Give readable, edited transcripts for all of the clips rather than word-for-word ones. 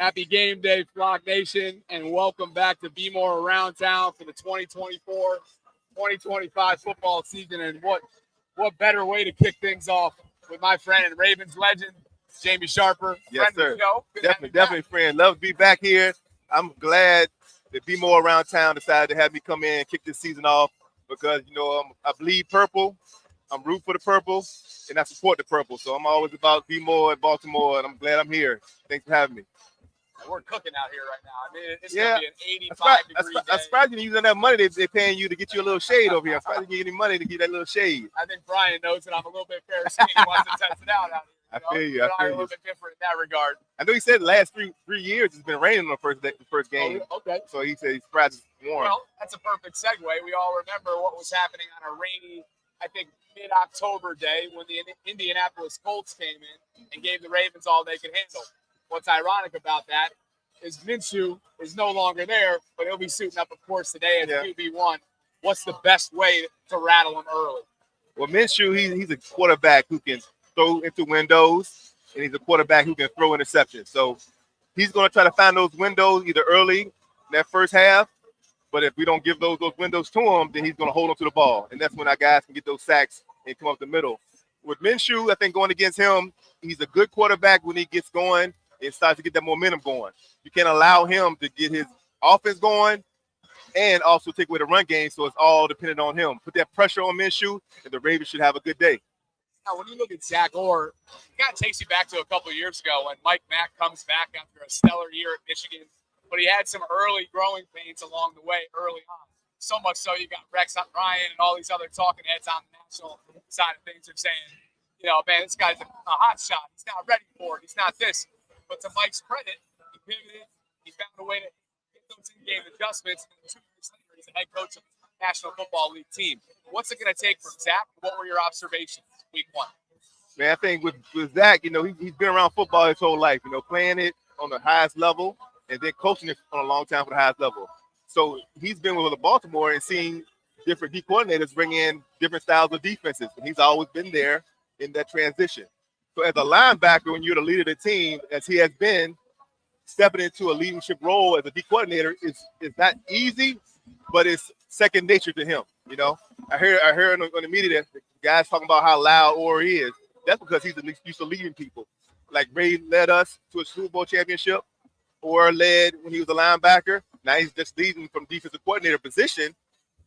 Happy game day, Flock Nation, and welcome back to Be More Around Town for the 2024-2025 football season. And what better way to kick things off with my friend and Ravens legend, Jamie Sharper. Yes, friend sir. Of the show. Definitely, friend. Love to be back here. I'm glad that Be More Around Town decided to have me come in and kick this season off because, I bleed purple. I'm root for the purple, and I support the purple. So I'm always about Be More in Baltimore, and I'm glad I'm here. Thanks for having me. We're cooking out here right now. I mean, it's going to be an 85-degree day. I'm surprised you're using that money they're paying you to get you a little shade over here. I'm surprised you get any money to get that little shade. I think Brian knows that I'm a little bit Pharisee. He wants to test it out here. I feel you. I'm a little bit different in that regard. I know he said the last three years it's been raining on the first game. Oh, okay. So he said he's surprised it's warm. Well, that's a perfect segue. We all remember what was happening on a rainy, I think, mid-October day when the Indianapolis Colts came in and gave the Ravens all they could handle. What's ironic about that is Minshew is no longer there, but he'll be suiting up, of course, today as QB1. What's the best way to rattle him early? Well, Minshew, he's a quarterback who can throw into windows, and he's a quarterback who can throw interceptions. So he's going to try to find those windows either early in that first half, but if we don't give those windows to him, then he's going to hold on to the ball, and that's when our guys can get those sacks and come up the middle. With Minshew, I think going against him, he's a good quarterback when he gets going and starts to get that momentum going. You can't allow him to get his offense going and also take away the run game, so it's all dependent on him. Put that pressure on Minshew, and the Ravens should have a good day. Now, when you look at Zach Orr, it kind of takes you back to a couple of years ago when Mike Mack comes back after a stellar year at Michigan, but he had some early growing pains along the way early on. So much so you got Rex Ryan and all these other talking heads on the national side of things are saying, man, this guy's a hot shot. He's not ready for it. He's not this. But to Mike's credit, he pivoted. He found a way to get those in-game adjustments. And 2 years later, he's the head coach of the National Football League team. What's it going to take from Zach? What were your observations week one? Man, I think with Zach, he's been around football his whole life, playing it on the highest level and then coaching it on a long time for the highest level. So he's been with Baltimore and seeing different D coordinators bring in different styles of defenses. And he's always been there in that transition. So as a linebacker, when you're the leader of the team, as he has been, stepping into a leadership role as a D coordinator is not easy, but it's second nature to him. I heard on the media that the guys talking about how loud Orr is. That's because he's used to leading people. Like Ray led us to a Super Bowl championship, Orr led when he was a linebacker. Now he's just leading from defensive coordinator position,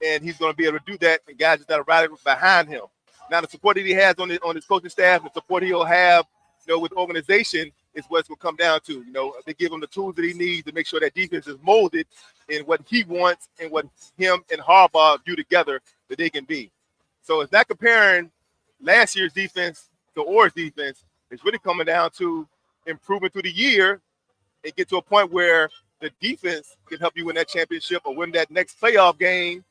and he's going to be able to do that. And guys just got to ride behind him. Now the support that he has on his coaching staff, the support he'll have, with the organization is what it's going to come down to. They give him the tools that he needs to make sure that defense is molded in what he wants and what him and Harbaugh do together that they can be. So it's not comparing last year's defense to Orr's defense. It's really coming down to improving through the year and get to a point where the defense can help you win that championship or win that next playoff game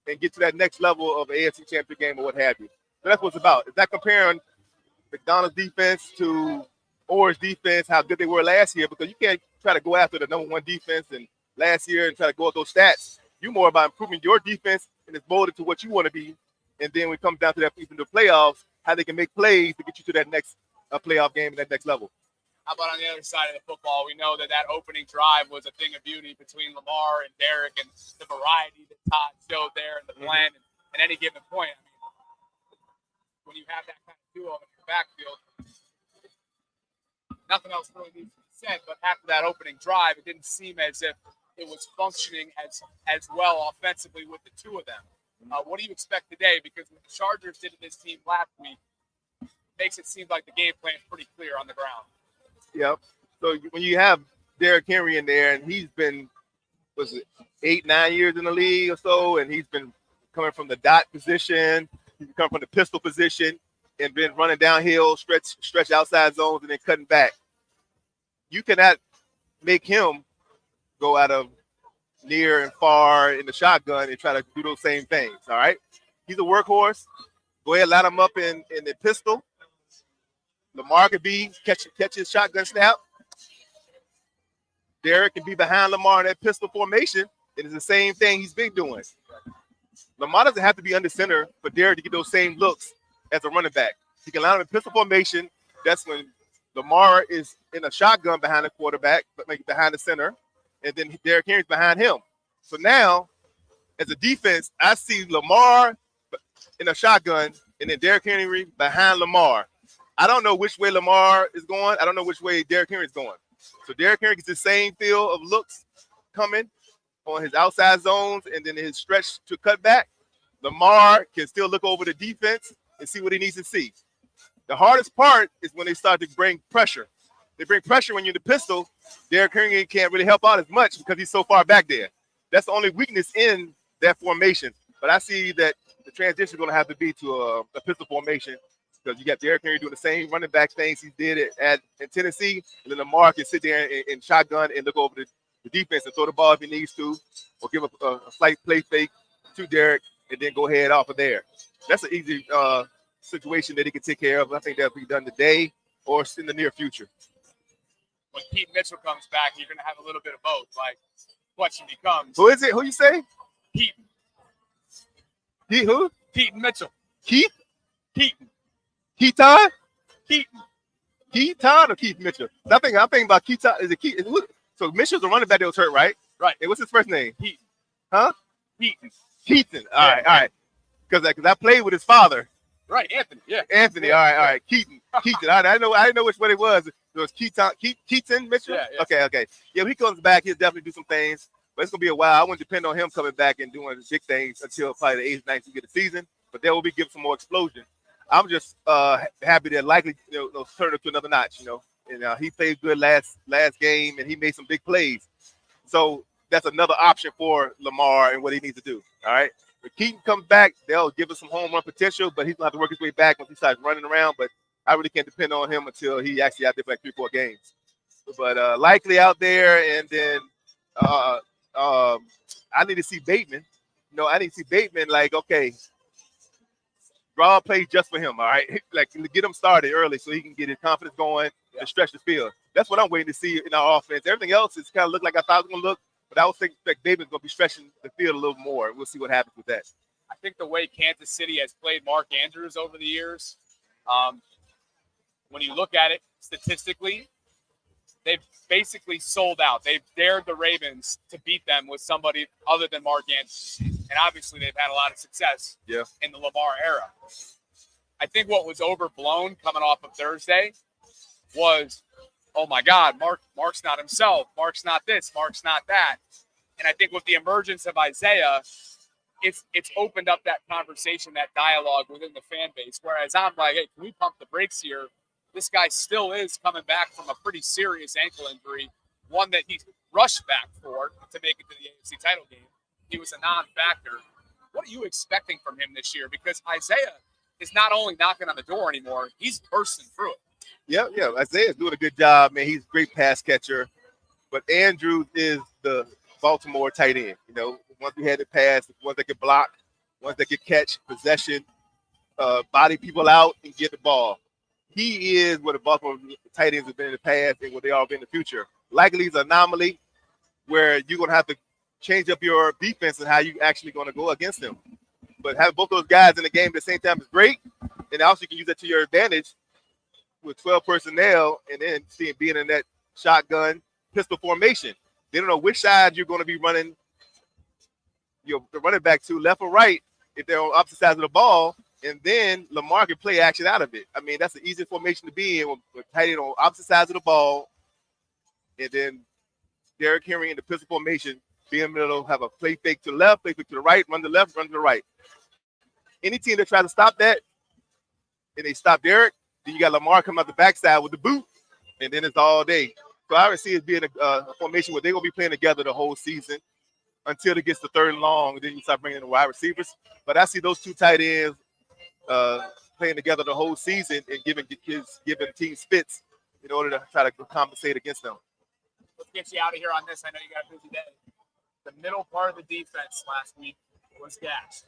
and get to that next level of an AFC championship game or what have you. So that's what it's about. It's not comparing McDonald's defense to Orr's defense, how good they were last year, because you can't try to go after the number one defense and last year and try to go with those stats. You're more about improving your defense and it's molded to what you want to be. And then when it comes down to that, even the playoffs, how they can make plays to get you to that next playoff game and that next level. How about on the other side of the football? We know that opening drive was a thing of beauty between Lamar and Derek and the variety that Todd showed there and the blend at any given point. I mean, when you have that kind of duo in your backfield, nothing else really needs to be said. But after that opening drive, it didn't seem as if it was functioning as well offensively with the two of them. What do you expect today? Because what the Chargers did to this team last week makes it seem like the game plan is pretty clear on the ground. Yep. So when you have Derrick Henry in there, and he's been, 8-9 years in the league or so, and he's been coming from the dot position, he's come from the pistol position, and been running downhill, stretch outside zones, and then cutting back. You cannot make him go out of near and far in the shotgun and try to do those same things. All right. He's a workhorse. Go ahead, line him up in the pistol. Lamar could be catch his shotgun snap. Derek can be behind Lamar in that pistol formation. It is the same thing he's been doing. Lamar doesn't have to be under center for Derek to get those same looks as a running back. He can line him in pistol formation. That's when Lamar is in a shotgun behind the quarterback, but like behind the center, and then Derrick Henry's behind him. So now, as a defense, I see Lamar in a shotgun, and then Derrick Henry behind Lamar. I don't know which way Lamar is going. I don't know which way Derrick Henry is going. So Derrick Henry gets the same feel of looks coming on his outside zones, and then his stretch to cut back. Lamar can still look over the defense and see what he needs to see. The hardest part is when they start to bring pressure. They bring pressure when you're in the pistol. Derrick Henry can't really help out as much because he's so far back there. That's the only weakness in that formation. But I see that the transition is going to have to be to a pistol formation because you got Derrick Henry doing the same running back things he did in Tennessee, and then Lamar can sit there and shotgun and look over the defense and throw the ball if he needs to, or give a slight play fake to Derrick and then go ahead off of there. That's an easy situation that he can take care of. I think that'll be done today or in the near future. When Pete Mitchell comes back, you're going to have a little bit of both. Like, question becomes. Who is it? Who you say? Keaton. Who? Keaton Mitchell. Keith? Keaton. Keaton? Keaton. Keaton or Keith Mitchell? I think about Keaton. Is it Keith? So Mitchell's a running back that was hurt, right? Right. And what's his first name? Keaton. Huh? Keaton. Keaton. All right. Because I played with his father. Right, Anthony. Yeah. Anthony. Yeah. All right. Keaton. Keaton. I didn't know which one it was. It was Keaton Mitchell? Yeah. Okay. Yeah, when he comes back, he'll definitely do some things. But it's going to be a while. I wouldn't depend on him coming back and doing big things until probably the 8th, 9th we get the season. But they will be giving some more explosion. I'm just happy that likely turn it to another notch, And he played good last game, and he made some big plays. So that's another option for Lamar and what he needs to do. All right. If Keaton comes back, they'll give us some home run potential, but he's going to have to work his way back once he starts running around. But I really can't depend on him until he actually out there for like 3-4 games. But likely out there, and then I need to see Bateman. I need to see Bateman like, okay, draw a play just for him, all right? Like, get him started early so he can get his confidence going and stretch the field. That's what I'm waiting to see in our offense. Everything else is kind of look like I thought it was going to look, but I was thinking like Bateman's going to be stretching the field a little more. We'll see what happens with that. I think the way Kansas City has played Mark Andrews over the years, when you look at it statistically, they've basically sold out. They've dared the Ravens to beat them with somebody other than Mark Andrews. And obviously they've had a lot of success in the Lamar era. I think what was overblown coming off of Thursday was, oh my God, Mark's not himself. Mark's not this. Mark's not that. And I think with the emergence of Isaiah, it's opened up that conversation, that dialogue within the fan base. Whereas I'm like, hey, can we pump the brakes here? This guy still is coming back from a pretty serious ankle injury, one that he rushed back for to make it to the AFC title game. He was a non-factor. What are you expecting from him this year? Because Isaiah is not only knocking on the door anymore, he's bursting through it. Yeah. Isaiah's doing a good job, man. He's a great pass catcher. But Andrews is the Baltimore tight end. Once we had the pass, ones that could block, ones that could catch possession, body people out and get the ball. He is what the Baltimore tight ends have been in the past and what they all be in the future. Likely he's an anomaly where you're going to have to change up your defense and how you actually going to go against them. But having both those guys in the game at the same time is great. And also you can use that to your advantage with 12 personnel and then being in that shotgun pistol formation. They don't know which side you're going to be running the running back to, left or right, if they're on opposite sides of the ball. And then Lamar can play action out of it. I mean, that's the easiest formation to be in with tight end on opposite sides of the ball. And then Derrick Henry in the pistol formation, being in the middle, have a play fake to the left, play fake to the right, run to the left, run to the right. Any team that tries to stop that, and they stop Derrick, then you got Lamar coming out the backside with the boot, and then it's all day. So I would see it being a formation where they're going to be playing together the whole season until it gets to third and long, and then you start bringing in the wide receivers. But I see those two tight ends playing together the whole season and giving teams fits in order to try to compensate against them. Let's get you out of here on this. I know you got a busy day. The middle part of the defense last week was gashed.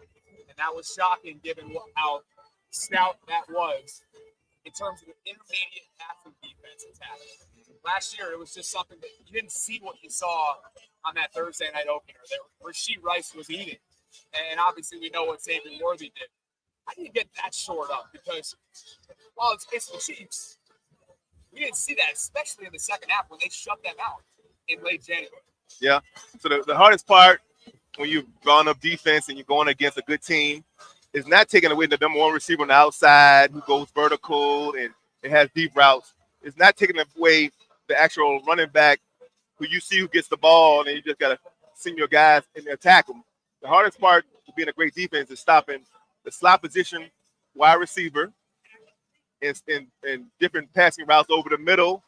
And that was shocking given how stout that was in terms of the intermediate passing defense attack. Last year, it was just something that you didn't see what you saw on that Thursday night opener. Rasheed Rice was eating. And obviously, we know what Xavier Worthy did. How do you get that short up? Because, well, it's the Chiefs. We didn't see that, especially in the second half when they shut them out in late January. Yeah. So the hardest part when you've gone up defense and you're going against a good team is not taking away the number one receiver on the outside who goes vertical and it has deep routes. It's not taking away the actual running back who you see who gets the ball and you just got to send your guys and attack them. The hardest part of being a great defense is stopping the slot position wide receiver in different passing routes over the middle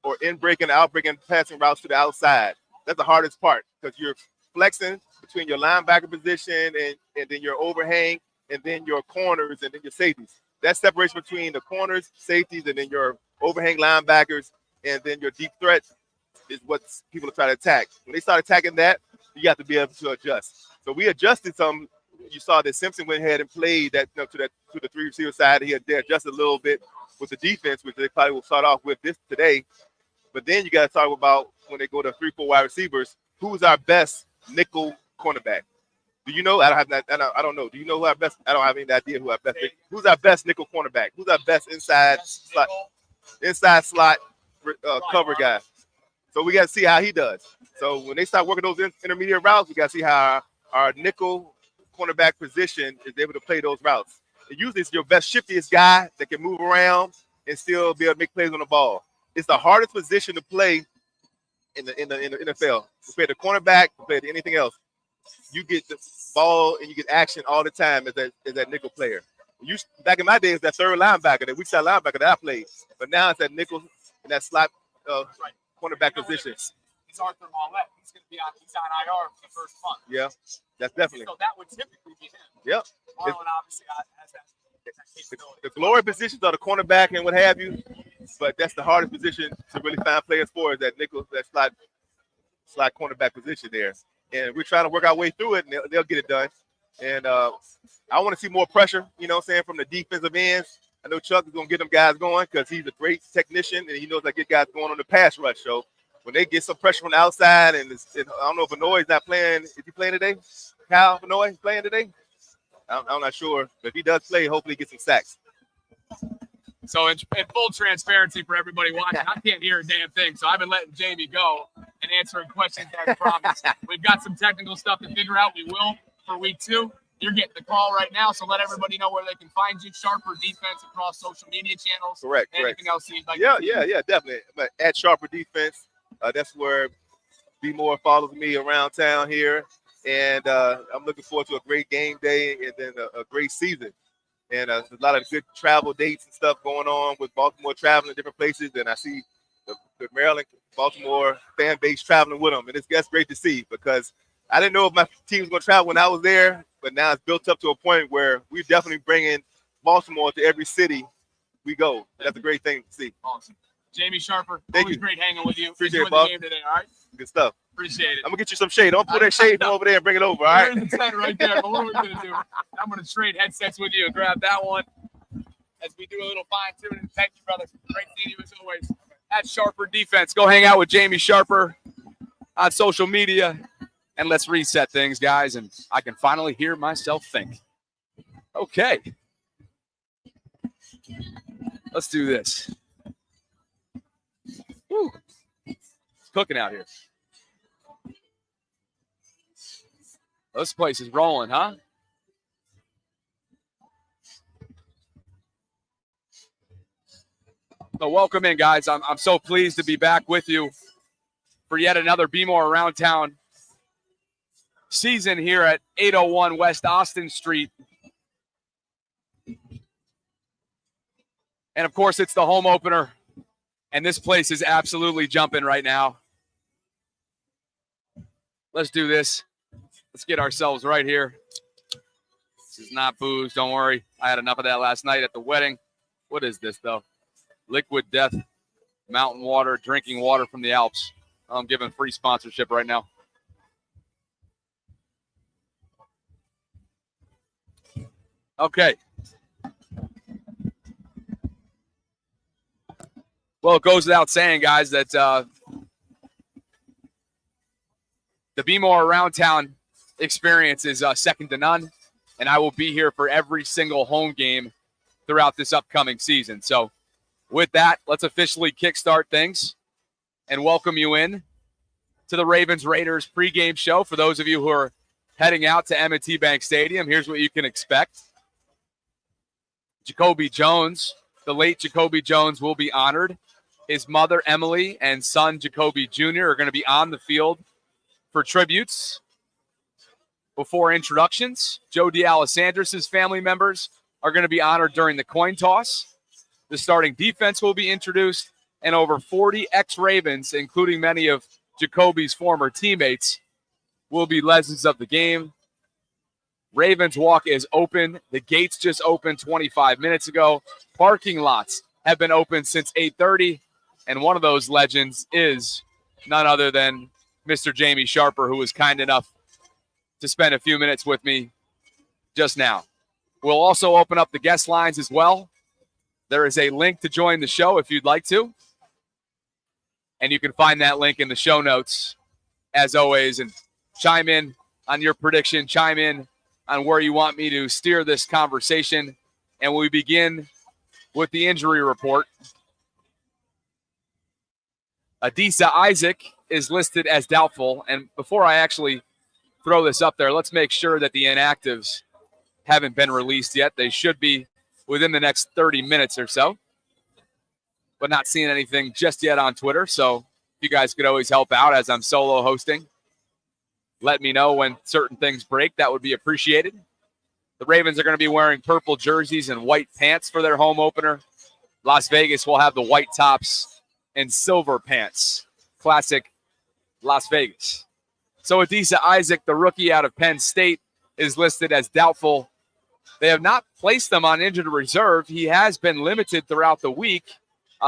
or in breaking, out breaking passing routes to the outside. That's the hardest part because you're flexing between your linebacker position and then your overhang and then your corners and then your safeties. That separation between the corners, safeties, and then your overhang linebackers and then your deep threats is what people are trying to attack. When they start attacking that, you have to be able to adjust. So we adjusted some. You saw that Simpson went ahead and played that to the three receiver side. They adjusted a little bit with the defense, which they probably will start off with this today. But then you got to talk about when they go to 3-4 wide receivers, who's our best nickel cornerback? Do you know? I don't know. Do you know who our best? I don't have any idea who our best. Who's our best nickel cornerback? Who's our best inside slot cover guy? So we got to see how he does. So when they start working those intermediate routes, we got to see how our nickel cornerback position is able to play those routes. And usually it's your best shiftiest guy that can move around and still be able to make plays on the ball. It's the hardest position to play in the NFL. Compared to cornerback, compared to anything else. You get the ball and you get action all the time as that nickel player. Back in my days, that third linebacker, that weak side linebacker that I played. But now it's that nickel and that slot cornerback position. It's Arthur Mollett. He's on IR for the first month. Yeah, that's definitely. So that would typically be him. Yep. Marlon obviously has that capability. The glory positions are the cornerback and what have you, but that's the hardest position to really find players for is that nickel, that slot cornerback position there. And we're trying to work our way through it, and they'll get it done. And I want to see more pressure, from the defensive ends. I know Chuck is going to get them guys going because he's a great technician, and he knows how to get guys going on the pass rush. So when they get some pressure from the outside, and I don't know if Benoit's not playing. Is he playing today? Kyle Benoit playing today? I'm not sure. But if he does play, hopefully he gets some sacks. So in full transparency for everybody watching, I can't hear a damn thing. So I've been letting Jamie go and answering questions as promised. We've got some technical stuff to figure out. We will for week 2. You're getting the call right now, so let everybody know where they can find you. Sharper Defense across social media channels. Correct. Anything else you'd like? Yeah, definitely. But at Sharper Defense, that's where B More follows me around town here, and I'm looking forward to a great game day and then a great season. And there's a lot of good travel dates and stuff going on with Baltimore traveling to different places, and I see the Maryland, Baltimore fan base traveling with them, and that's great to see because I didn't know if my team was going to travel when I was there, but now it's built up to a point where we're definitely bringing Baltimore to every city we go. That's a great thing to see. Awesome. Jamie Sharper, Thank always you. great hanging with you. Appreciate Enjoy it, Bob. the game today, all right? Good stuff. Appreciate it. I'm going to get you some shade. Don't pull that shade from over there and bring it over, all right? We're in the tent right there, but what are we going to do? I'm going to trade headsets with you and grab that one as we do a little fine-tuning. Thank you, brother. Great seeing you as always. At Sharper Defense. Go hang out with Jamie Sharper on social media. And let's reset things, guys, and I can finally hear myself think. Okay. Let's do this. Woo. It's cooking out here. This place is rolling, huh? So welcome in, guys. I'm so pleased to be back with you for yet another Be More Around Town season here at 801 West Austin Street. And, of course, it's the home opener, and this place is absolutely jumping right now. Let's do this. Let's get ourselves right here. This is not booze. Don't worry. I had enough of that last night at the wedding. What is this, though? Liquid Death, mountain water, drinking water from the Alps. I'm giving free sponsorship right now. Okay. Well, it goes without saying, guys, that the Be More Around Town experience is second to none, and I will be here for every single home game throughout this upcoming season. So with that, let's officially kickstart things and welcome you in to the Ravens Raiders pregame show. For those of you who are heading out to M&T Bank Stadium, here's what you can expect. Jacoby Jones, the late Jacoby Jones, will be honored. His mother, Emily, and son, Jacoby Jr., are going to be on the field for tributes. Before introductions, Joe D'Alessandris' family members are going to be honored during the coin toss. The starting defense will be introduced, and over 40 ex-Ravens, including many of Jacoby's former teammates, will be legends of the game. Ravens Walk is open. The gates just opened 25 minutes ago. Parking lots have been open since 8:30, and one of those legends is none other than Mr. Jamie Sharper, who was kind enough to spend a few minutes with me just now. We'll also open up the guest lines as well. There is a link to join the show if you'd like to, and you can find that link in the show notes, as always, and chime in on your prediction, chime in on where you want me to steer this conversation. And we begin with the injury report. Adisa Isaac is listed as doubtful. And before I actually throw this up there, let's make sure that the inactives haven't been released yet. They should be within the next 30 minutes or so, but not seeing anything just yet on Twitter. So if you guys could always help out as I'm solo hosting, let me know when certain things break. That would be appreciated. The Ravens are going to be wearing purple jerseys and white pants for their home opener. Las Vegas will have the white tops and silver pants. Classic Las Vegas. So Adisa Isaac, the rookie out of Penn State, is listed as doubtful. They have not placed him on injured reserve. He has been limited throughout the week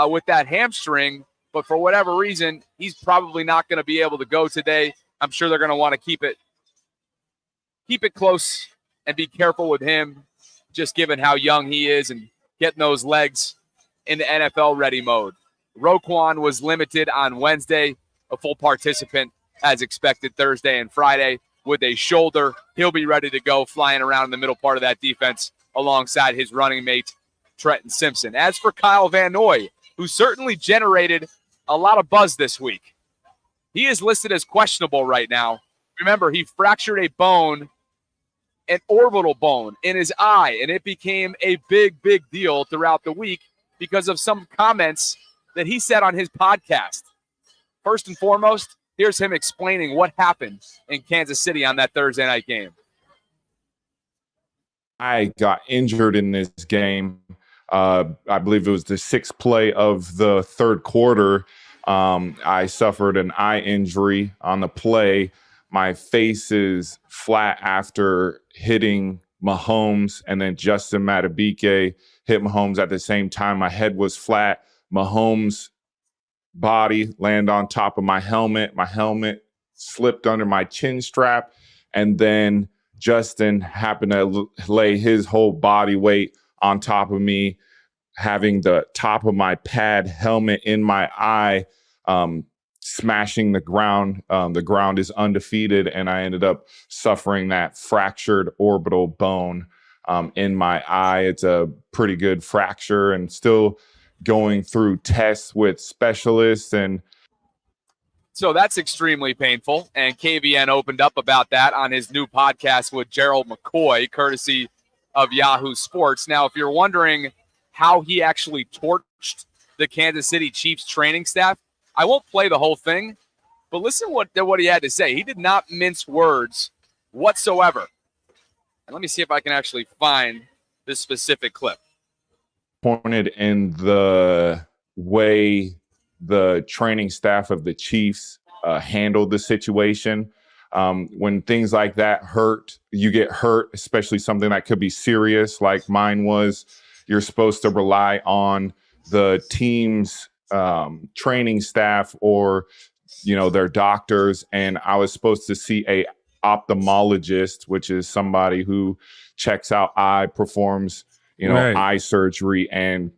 with that hamstring, but for whatever reason, he's probably not going to be able to go today. I'm sure they're going to want to keep it close and be careful with him, just given how young he is and getting those legs in the NFL ready mode. Roquan was limited on Wednesday, a full participant as expected Thursday and Friday with a shoulder. He'll be ready to go, flying around in the middle part of that defense alongside his running mate, Trenton Simpson. As for Kyle Van Noy, who certainly generated a lot of buzz this week, he is listed as questionable right now. Remember, he fractured a bone, an orbital bone in his eye, and it became a big, big deal throughout the week because of some comments that he said on his podcast. First and foremost, here's him explaining what happened in Kansas City on that Thursday night game. I got injured in this game. I believe it was the sixth play of the third quarter. I suffered an eye injury on the play. My face is flat after hitting Mahomes, and then Justin Madubuike hit Mahomes at the same time. My head was flat. Mahomes' body landed on top of my helmet. My helmet slipped under my chin strap, and then Justin happened to lay his whole body weight on top of me, having the top of my pad helmet in my eye, smashing the ground. The ground is undefeated, and I ended up suffering that fractured orbital bone in my eye. It's a pretty good fracture, and still going through tests with specialists. And so that's extremely painful, and KVN opened up about that on his new podcast with Gerald McCoy, courtesy of Yahoo Sports. Now, if you're wondering how he actually torched the Kansas City Chiefs training staff, I won't play the whole thing, but listen what he had to say. He did not mince words whatsoever. And let me see if I can actually find this specific clip. Pointed in the way the training staff of the Chiefs handled the situation. When things like that hurt, you get hurt, especially something that could be serious like mine was. You're supposed to rely on the team's training staff or, their doctors. And I was supposed to see a ophthalmologist, which is somebody who checks out eye, performs, Right. eye surgery. And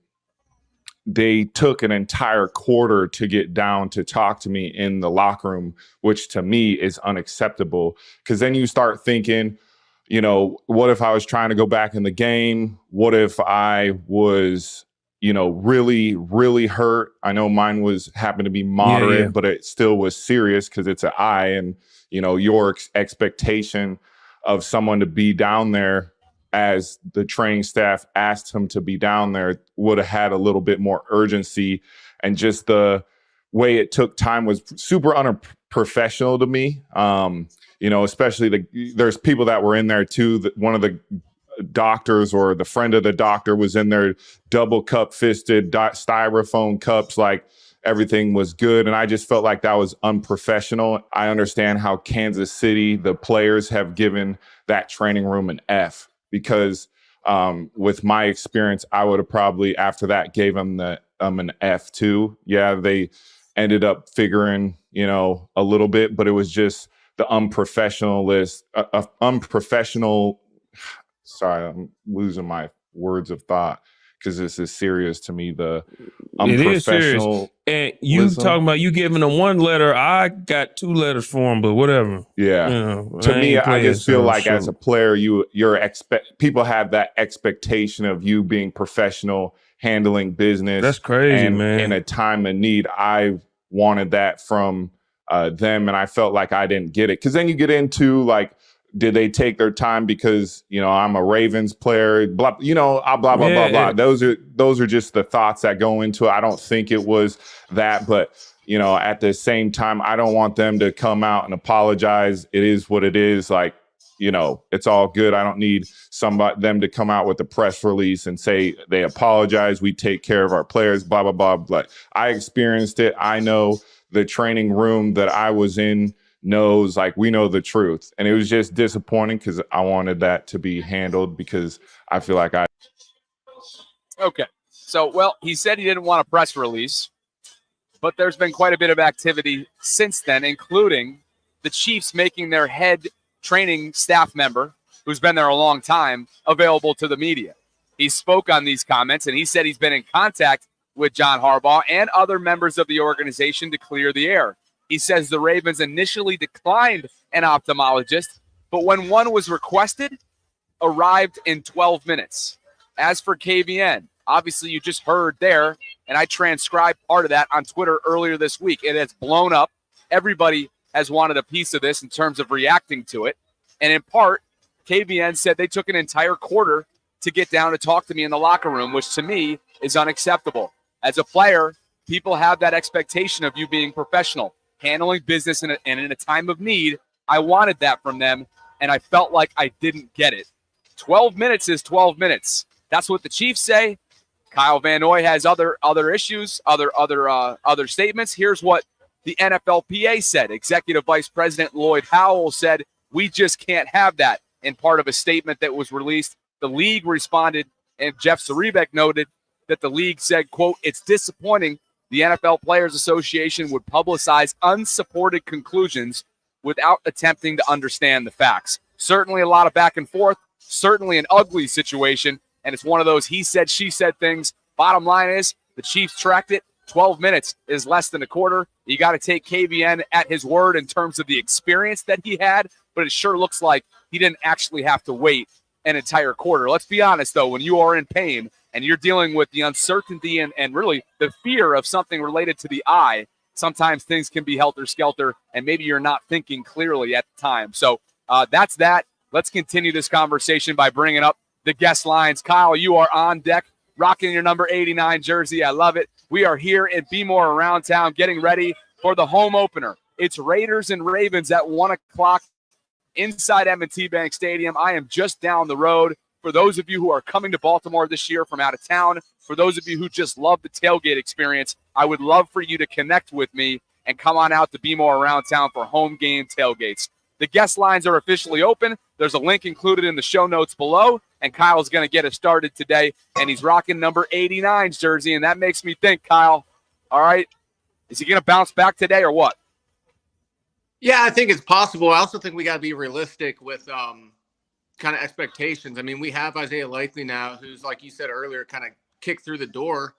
they took an entire quarter to get down to talk to me in the locker room, which to me is unacceptable. Because then you start thinking, what if I was trying to go back in the game? What if I was really, really hurt. I know mine happened to be moderate, but it still was serious because it's an eye, and your expectation of someone to be down there as the training staff asked him to be down there would have had a little bit more urgency, and just the way it took time was super unprofessional to me. Especially there's people that were in there too. One of the doctors or the friend of the doctor was in there, double cup fisted styrofoam cups, like everything was good. And I just felt like that was unprofessional. I understand how Kansas City, the players, have given that training room an F, because with my experience, I would have probably after that gave them an F too. Yeah, they ended up figuring, a little bit, but it was just the unprofessional. Sorry, I'm losing my words of thought because this is serious to me. The unprofessional. And you talking about you giving them one letter. I got 2 letters for them, but whatever. Yeah. To me, I just feel like as a player, people have that expectation of you being professional, handling business. That's crazy, and man. In a time of need, I wanted that from them, and I felt like I didn't get it. Because then you get into like, did they take their time because I'm a Ravens player? Blah, blah blah blah blah. Those are just the thoughts that go into it. I don't think it was that, but at the same time, I don't want them to come out and apologize. It is what it is. Like, it's all good. I don't need them to come out with a press release and say they apologize. We take care of our players. Blah blah blah. But I experienced it. I know the training room that I was in knows, like, we know the truth. And it was just disappointing because I wanted that to be handled, because I feel like Okay. So, he said he didn't want a press release, but there's been quite a bit of activity since then, including the Chiefs making their head training staff member, who's been there a long time, available to the media. He spoke on these comments, and he said he's been in contact with John Harbaugh and other members of the organization to clear the air. He says the Ravens initially declined an ophthalmologist, but when one was requested, arrived in 12 minutes. As for KVN, obviously you just heard there, and I transcribed part of that on Twitter earlier this week. It has blown up. Everybody has wanted a piece of this in terms of reacting to it. And in part, KVN said they took an entire quarter to get down to talk to me in the locker room, which to me is unacceptable. As a player, people have that expectation of you being professional, handling business and in a time of need. I wanted that from them, and I felt like I didn't get it. 12 minutes is 12 minutes. That's what the Chiefs say. Kyle Van Noy has other issues, other statements. Here's what the NFLPA said. Executive Vice President Lloyd Howell said, "We just can't have that." In part of a statement that was released, the league responded, and Jeff Zaribek noted that the league said, quote, "It's disappointing the NFL Players Association would publicize unsupported conclusions without attempting to understand the facts." Certainly a lot of back and forth, certainly an ugly situation, and it's one of those he said, she said things. Bottom line is the Chiefs tracked it. 12 minutes is less than a quarter. You got to take KVN at his word in terms of the experience that he had, but it sure looks like he didn't actually have to wait an entire quarter. Let's be honest, though, when you are in pain and you're dealing with the uncertainty and really the fear of something related to the eye, sometimes things can be helter-skelter, and maybe you're not thinking clearly at the time. So that's that. Let's continue this conversation by bringing up the guest lines. Kyle, you are on deck, rocking your number 89 jersey. I love it. We are here in Be More Around Town getting ready for the home opener. It's Raiders and Ravens at 1 o'clock inside M&T Bank Stadium. I am just down the road. For those of you who are coming to Baltimore this year from out of town, for those of you who just love the tailgate experience, I would love for you to connect with me and come on out to Be More Around Town for home game tailgates. The guest lines are officially open. There's a link included in the show notes below, and Kyle's going to get us started today, and he's rocking number 89's jersey, and that makes me think, Kyle, all right, is he going to bounce back today or what? Yeah, I think it's possible. I also think we got to be realistic with kind of expectations. I mean, we have Isaiah Likely now, who's, like you said earlier, kind of kicked through the door.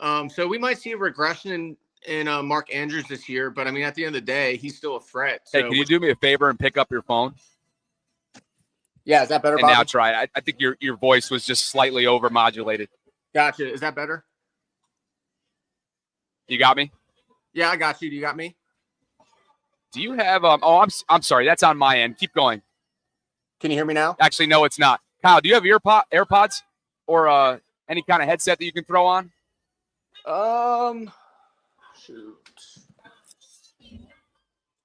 So we might see a regression in Mark Andrews this year, but I mean, at the end of the day, he's still a threat. So hey, can you do me a favor and pick up your phone? Yeah, is that better? And now try it. I think your voice was just slightly overmodulated. Gotcha. Is that better? You got me? Yeah, I got you. Do you got me? Do you have I'm sorry, that's on my end. Keep going. Can you hear me now? Actually, no, it's not. Kyle, do you have AirPods or any kind of headset that you can throw on? Shoot.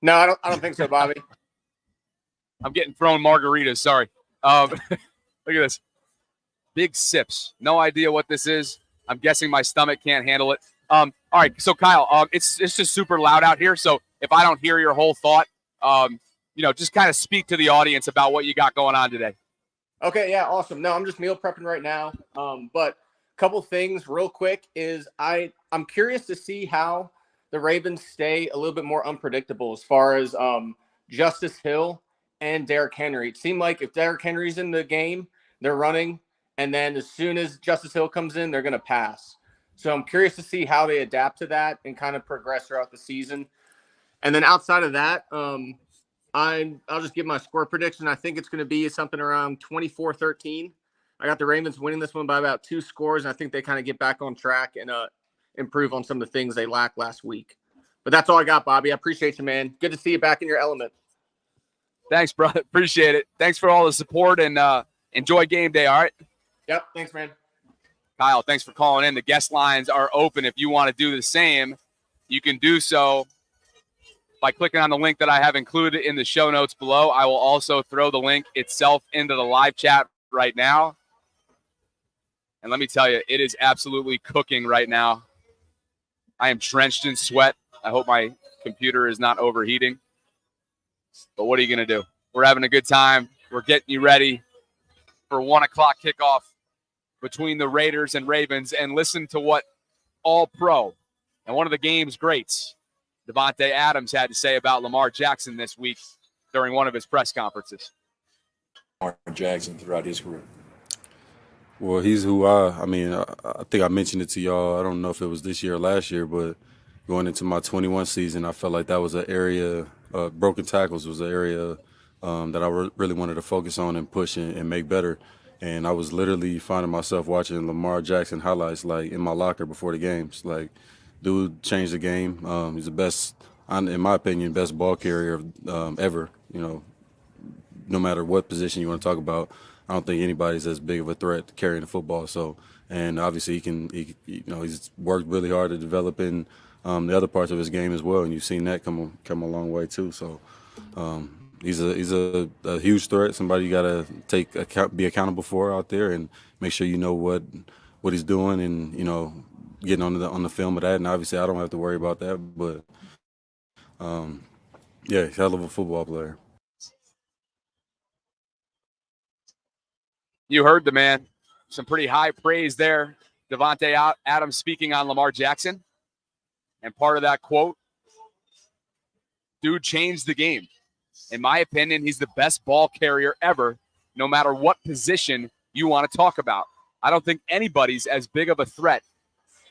No, I don't think so, Bobby. I'm getting thrown margaritas. Sorry. Look at this. Big sips. No idea what this is. I'm guessing my stomach can't handle it. All right. So Kyle, it's just super loud out here. So if I don't hear your whole thought, just kind of speak to the audience about what you got going on today. Okay. Yeah. Awesome. No, I'm just meal prepping right now. But a couple things real quick is I'm curious to see how the Ravens stay a little bit more unpredictable as far as Justice Hill and Derrick Henry. It seemed like if Derrick Henry's in the game, they're running. And then as soon as Justice Hill comes in, they're going to pass. So I'm curious to see how they adapt to that and kind of progress throughout the season. And then outside of that, I'll just give my score prediction. I think it's going to be something around 24-13. I got the Ravens winning this one by about 2 scores. And I think they kind of get back on track and improve on some of the things they lacked last week. But that's all I got, Bobby. I appreciate you, man. Good to see you back in your element. Thanks, bro. Appreciate it. Thanks for all the support and enjoy game day. All right. Yep. Thanks, man. Kyle, thanks for calling in. The guest lines are open. If you want to do the same, you can do so by clicking on the link that I have included in the show notes below. I will also throw the link itself into the live chat right now. And let me tell you, it is absolutely cooking right now. I am drenched in sweat. I hope my computer is not overheating. But what are you going to do? We're having a good time. We're getting you ready for 1 o'clock kickoff between the Raiders and Ravens. And listen to what All-Pro and one of the game's greats, Davante Adams, had to say about Lamar Jackson this week during one of his press conferences. Lamar Jackson throughout his career. Well, he's who I think I mentioned it to y'all. I don't know if it was this year or last year, but going into my 21 season, I felt like that was an area, broken tackles was an area that I really wanted to focus on and push and make better. And I was literally finding myself watching Lamar Jackson highlights like in my locker before the games. Like, dude changed the game. He's the best, in my opinion, best ball carrier ever. No matter what position you want to talk about, I don't think anybody's as big of a threat carrying the football. So, and obviously he's worked really hard to develop in the other parts of his game as well, and you've seen that come a long way too. So, he's a huge threat. Somebody you got to be accountable for out there, and make sure you know what he's doing, and getting on the film of that. And obviously, I don't have to worry about that. But yeah, he's a hell of a football player. You heard the man. Some pretty high praise there. Davante Adams speaking on Lamar Jackson. And part of that quote, dude changed the game. In my opinion, he's the best ball carrier ever, no matter what position you want to talk about. I don't think anybody's as big of a threat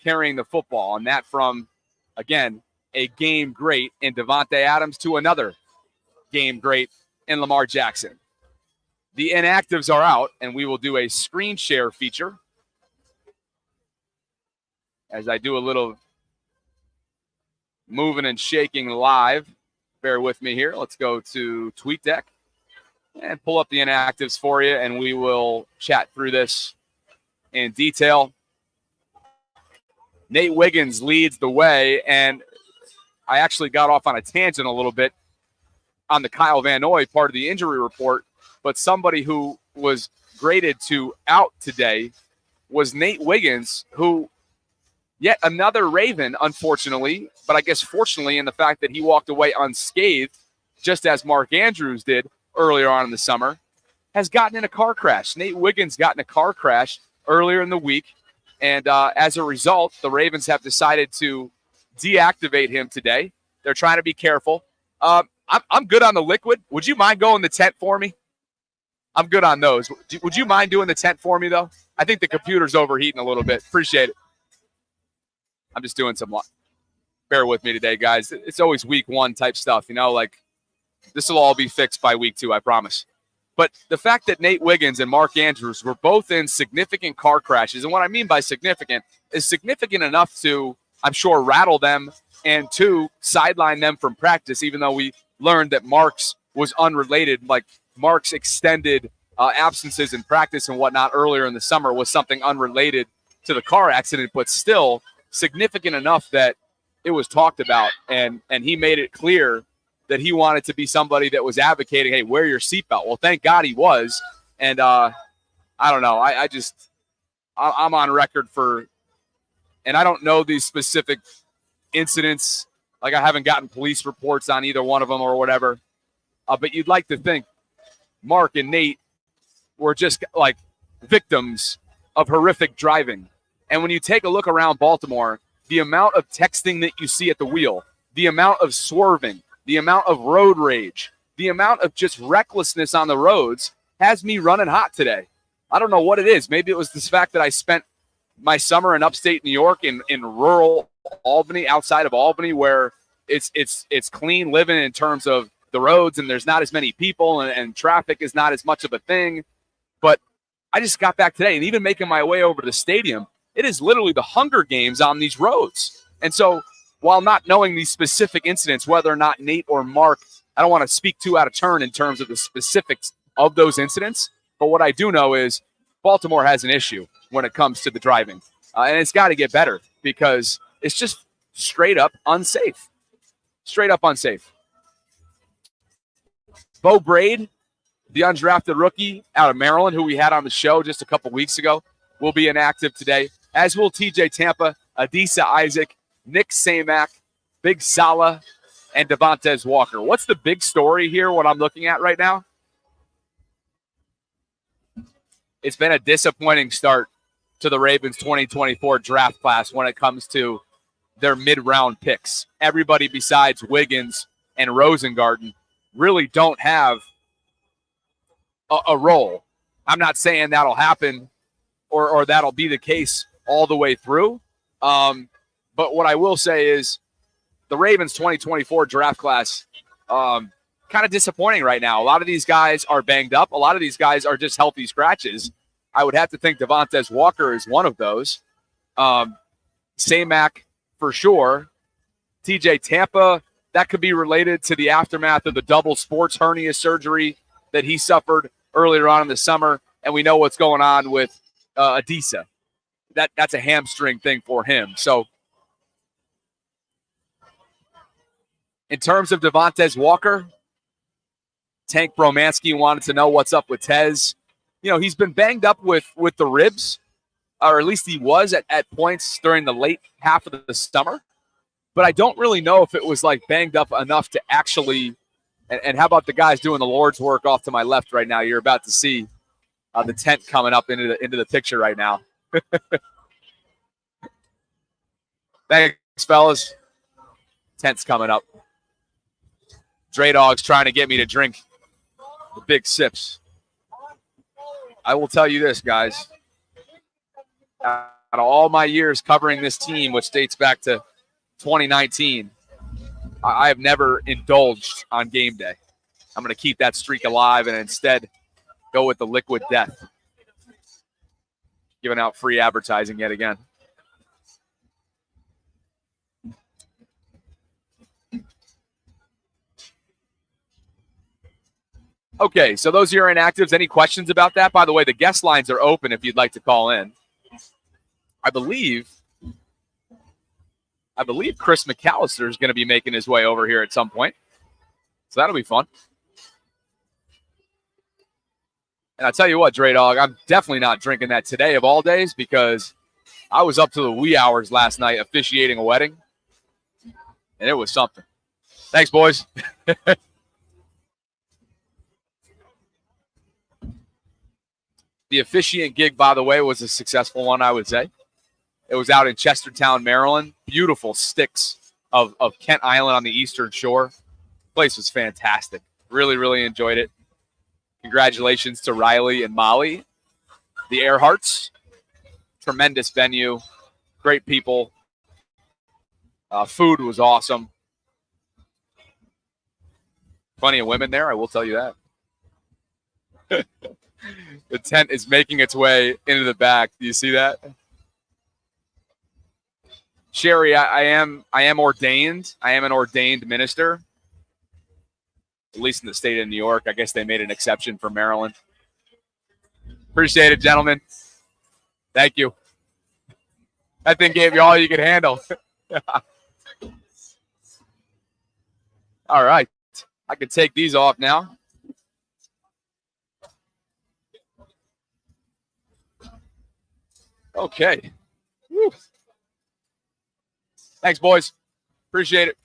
carrying the football. And that from, again, a game great in Davante Adams to another game great in Lamar Jackson. The inactives are out, and we will do a screen share feature as I do a little moving and shaking live. Bear with me here. Let's go to TweetDeck and pull up the inactives for you, and we will chat through this in detail. Nate Wiggins leads the way, and I actually got off on a tangent a little bit on the Kyle Van Noy part of the injury report, but somebody who was graded to out today was Nate Wiggins, who yet another Raven, unfortunately, but I guess fortunately in the fact that he walked away unscathed, just as Mark Andrews did earlier on in the summer, has gotten in a car crash. Nate Wiggins got in a car crash earlier in the week, and as a result, the Ravens have decided to deactivate him today. They're trying to be careful. I'm good on the liquid. Would you mind going the tent for me? I'm good on those. Would you mind doing the tent for me, though? I think the computer's overheating a little bit. Appreciate it. I'm just doing some – bear with me today, guys. It's always week one type stuff, like this will all be fixed by week 2, I promise. But the fact that Nate Wiggins and Mark Andrews were both in significant car crashes, and what I mean by significant is significant enough to, I'm sure, rattle them and to sideline them from practice, even though we learned that Mark's was unrelated. Like Mark's extended absences in practice and whatnot earlier in the summer was something unrelated to the car accident, but still significant enough that it was talked about. And he made it clear that he wanted to be somebody that was advocating, hey, wear your seatbelt. Well, thank God he was. And I don't know. I'm on record for, and I don't know these specific incidents. Like I haven't gotten police reports on either one of them or whatever. But you'd like to think Mark and Nate were just like victims of horrific driving. And when you take a look around Baltimore, the amount of texting that you see at the wheel, the amount of swerving, the amount of road rage, the amount of just recklessness on the roads has me running hot today. I don't know what it is. Maybe it was this fact that I spent my summer in upstate New York in rural Albany, outside of Albany, where it's clean living in terms of the roads and there's not as many people and traffic is not as much of a thing. But I just got back today, and even making my way over to the stadium, it is literally the Hunger Games on these roads. And so while not knowing these specific incidents, whether or not Nate or Mark, I don't want to speak too out of turn in terms of the specifics of those incidents. But what I do know is Baltimore has an issue when it comes to the driving. And it's got to get better because it's just straight up unsafe. Straight up unsafe. Bo Braid, the undrafted rookie out of Maryland, who we had on the show just a couple weeks ago, will be inactive today, as will TJ Tampa, Adisa Isaac, Nick Samak, Big Salah, and Devontae Walker. What's the big story here, what I'm looking at right now? It's been a disappointing start to the Ravens 2024 draft class when it comes to their mid-round picks. Everybody besides Wiggins and Rosengarten really don't have a role. I'm not saying that'll happen or that'll be the case all the way through. But what I will say is the Ravens 2024 draft class, kind of disappointing right now. A lot of these guys are banged up. A lot of these guys are just healthy scratches. I would have to think Devontae Walker is one of those. Samak for sure. TJ Tampa, that could be related to the aftermath of the double sports hernia surgery that he suffered earlier on in the summer. And we know what's going on with Adisa. That's a hamstring thing for him. So in terms of Devontae Walker, Tank Bromansky wanted to know what's up with Tez. You know, he's been banged up with the ribs, or at least he was at points during the late half of the summer. But I don't really know if it was like banged up enough to actually, and how about the guys doing the Lord's work off to my left right now? You're about to see the tent coming up into the picture right now. Thanks, fellas. Tent's coming up. Dre Dog's trying to get me to drink the big sips. I will tell you this, guys. Out of all my years covering this team, which dates back to 2019, I have never indulged on game day. I'm going to keep that streak alive and instead go with the liquid death. Giving out free advertising yet again. Okay, so those are your inactives. Any questions about that? By the way, the guest lines are open if you'd like to call in. I believe Chris McAllister is going to be making his way over here at some point. So that'll be fun. And I tell you what, Dre Dog, I'm definitely not drinking that today of all days because I was up to the wee hours last night officiating a wedding. And it was something. Thanks, boys. The officiant gig, by the way, was a successful one, I would say. It was out in Chestertown, Maryland. Beautiful sticks of Kent Island on the eastern shore. Place was fantastic. Really, really enjoyed it. Congratulations to Riley and Molly, the Earharts. Tremendous venue. Great people. Food was awesome. Plenty of women there, I will tell you that. The tent is making its way into the back. Do you see that? Sherry, I am ordained. I am an ordained minister, at least in the state of New York. I guess they made an exception for Maryland. Appreciate it, gentlemen. Thank you. That thing gave you all you could handle. All right. I can take these off now. Okay. Woo. Thanks, boys. Appreciate it.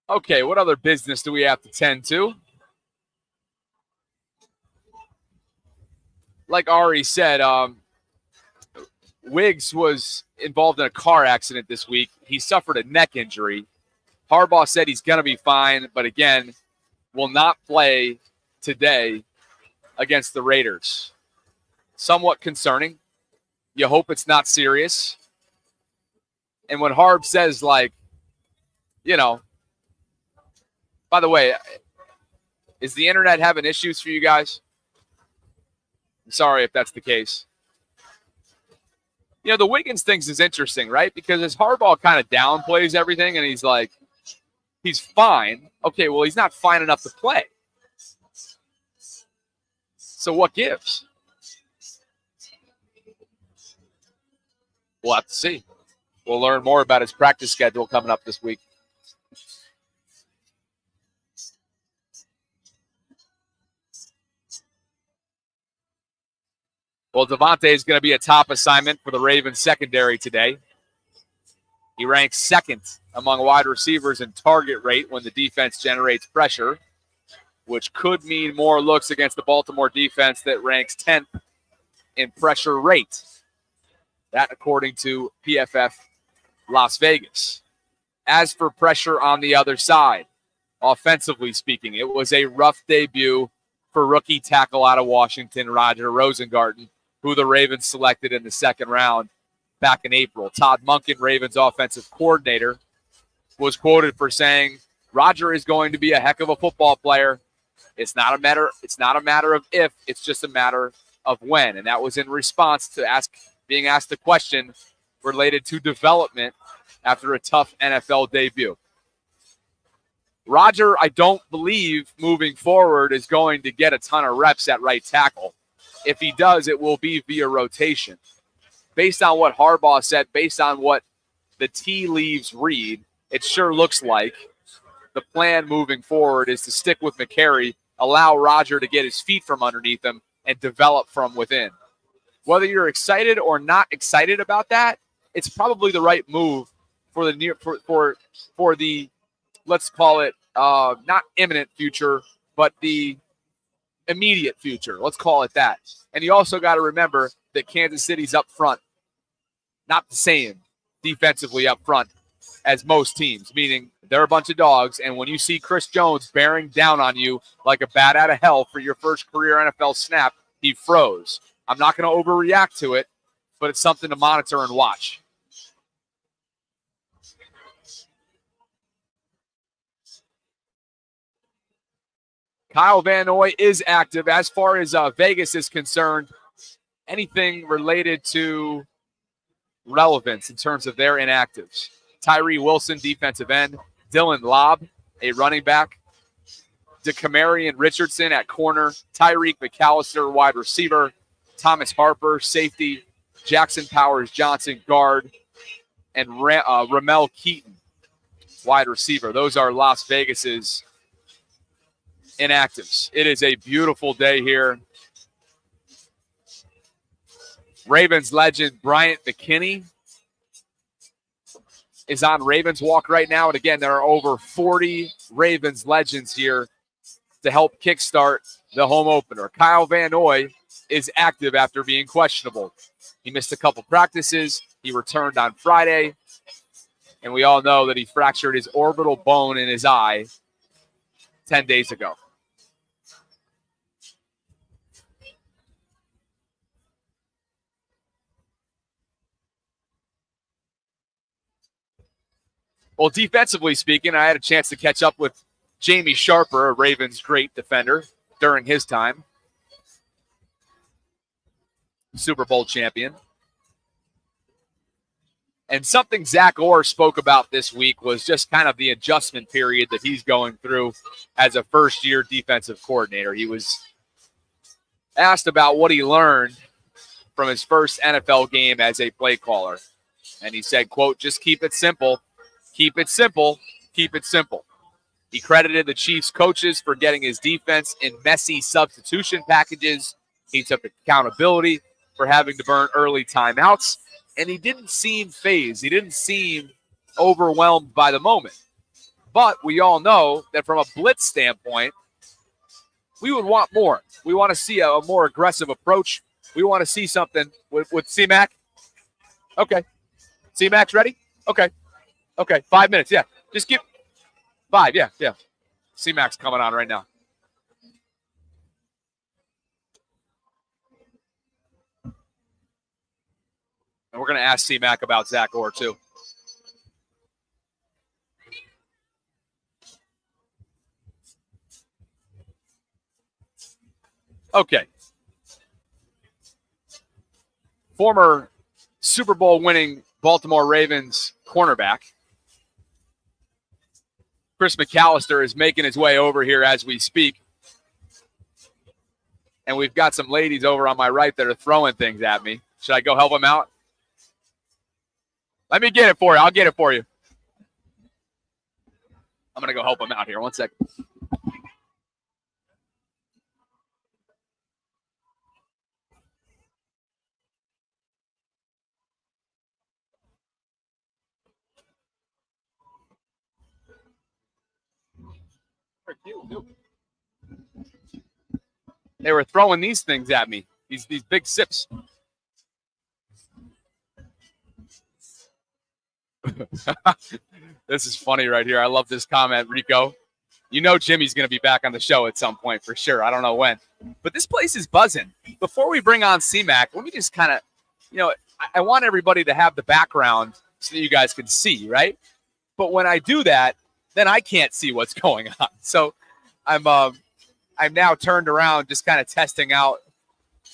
Okay, what other business do we have to tend to? Like Ari said, Wiggs was involved in a car accident this week. He suffered a neck injury. Harbaugh said he's going to be fine, but again, will not play today against the Raiders. Somewhat concerning. You hope it's not serious. And when Harb says, like, you know, by the way, is the internet having issues for you guys? I'm sorry if that's the case. You know, the Wiggins things is interesting, right? Because as Harbaugh kind of downplays everything and he's like, he's fine. Okay, well, he's not fine enough to play. So what gives? We'll have to see. We'll learn more about his practice schedule coming up this week. Well, Devontae is going to be a top assignment for the Ravens secondary today. He ranks second among wide receivers in target rate when the defense generates pressure, which could mean more looks against the Baltimore defense that ranks 10th in pressure rate. That according to PFF Las Vegas. As for pressure on the other side, offensively speaking, it was a rough debut for rookie tackle out of Washington, Roger Rosengarten, who the Ravens selected in the second round back in April. Todd Monken, Ravens offensive coordinator, was quoted for saying, Roger is going to be a heck of a football player. It's not a matter of if, it's just a matter of when. And that was in response to being asked a question related to development after a tough NFL debut. Roger, I don't believe moving forward is going to get a ton of reps at right tackle. If he does, it will be via rotation. Based on what Harbaugh said, based on what the tea leaves read, it sure looks like the plan moving forward is to stick with McCary, allow Roger to get his feet from underneath him, and develop from within. Whether you're excited or not excited about that, it's probably the right move for the let's call it not imminent future, but the immediate future. Let's call it that. And you also got to remember that Kansas City's up front, not the same defensively up front as most teams, meaning they're a bunch of dogs. And when you see Chris Jones bearing down on you like a bat out of hell for your first career NFL snap, he froze. I'm not going to overreact to it, but it's something to monitor and watch. Kyle Van Noy is active. As far as Vegas is concerned, anything related to relevance in terms of their inactives. Tyree Wilson, defensive end. Dylan Lobb, a running back. DeCamarion Richardson at corner. Tyreek McAllister, wide receiver. Thomas Harper, safety. Jackson Powers Johnson, guard. And Ramel Keaton, wide receiver. Those are Las Vegas's inactives. It is a beautiful day here. Ravens legend Bryant McKinney is on Ravens Walk right now. And again, there are over 40 Ravens legends here to help kickstart the home opener. Kyle Van Noy is active after being questionable. He missed a couple practices. He returned on Friday. And we all know that he fractured his orbital bone in his eye 10 days ago. Well, defensively speaking, I had a chance to catch up with Jamie Sharper, a Ravens great defender, during his time. Super Bowl champion. And something Zach Orr spoke about this week was just kind of the adjustment period that he's going through as a first-year defensive coordinator. He was asked about what he learned from his first NFL game as a play caller. And he said, quote, just keep it simple. Keep it simple. Keep it simple. He credited the Chiefs coaches for getting his defense in messy substitution packages. He took accountability for having to burn early timeouts. And he didn't seem fazed. He didn't seem overwhelmed by the moment. But we all know that from a blitz standpoint, we would want more. We want to see a more aggressive approach. We want to see something with C-Mac. Okay. C-Mac's ready? Okay. 5 minutes. Yeah. Just give 5. Yeah. C-Mac's coming on right now. And we're going to ask C-Mac about Zach Orr, too. Okay. Former Super Bowl winning Baltimore Ravens cornerback Chris McAllister is making his way over here as we speak. And we've got some ladies over on my right that are throwing things at me. Should I go help them out? Let me get it for you. I'll get it for you. I'm going to go help them out here. 1 second. They were throwing these things at me, these big sips. This is funny right here. I love this comment, Rico. You know Jimmy's going to be back on the show at some point for sure. I don't know when. But this place is buzzing. Before we bring on C-Mac, let me just kind of, I want everybody to have the background so that you guys can see, right? But when I do that, then I can't see what's going on. So I'm now turned around just kind of testing out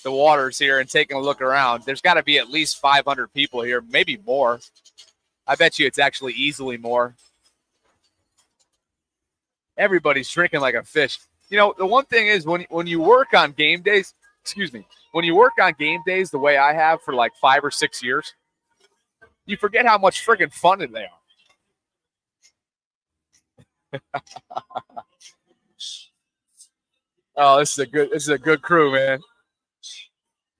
the waters here and taking a look around. There's got to be at least 500 people here, maybe more. I bet you it's actually easily more. Everybody's drinking like a fish. The one thing is when you work on game days, when you work on game days the way I have for like 5 or 6 years, you forget how much friggin' fun they are. Oh, this is a good crew, man.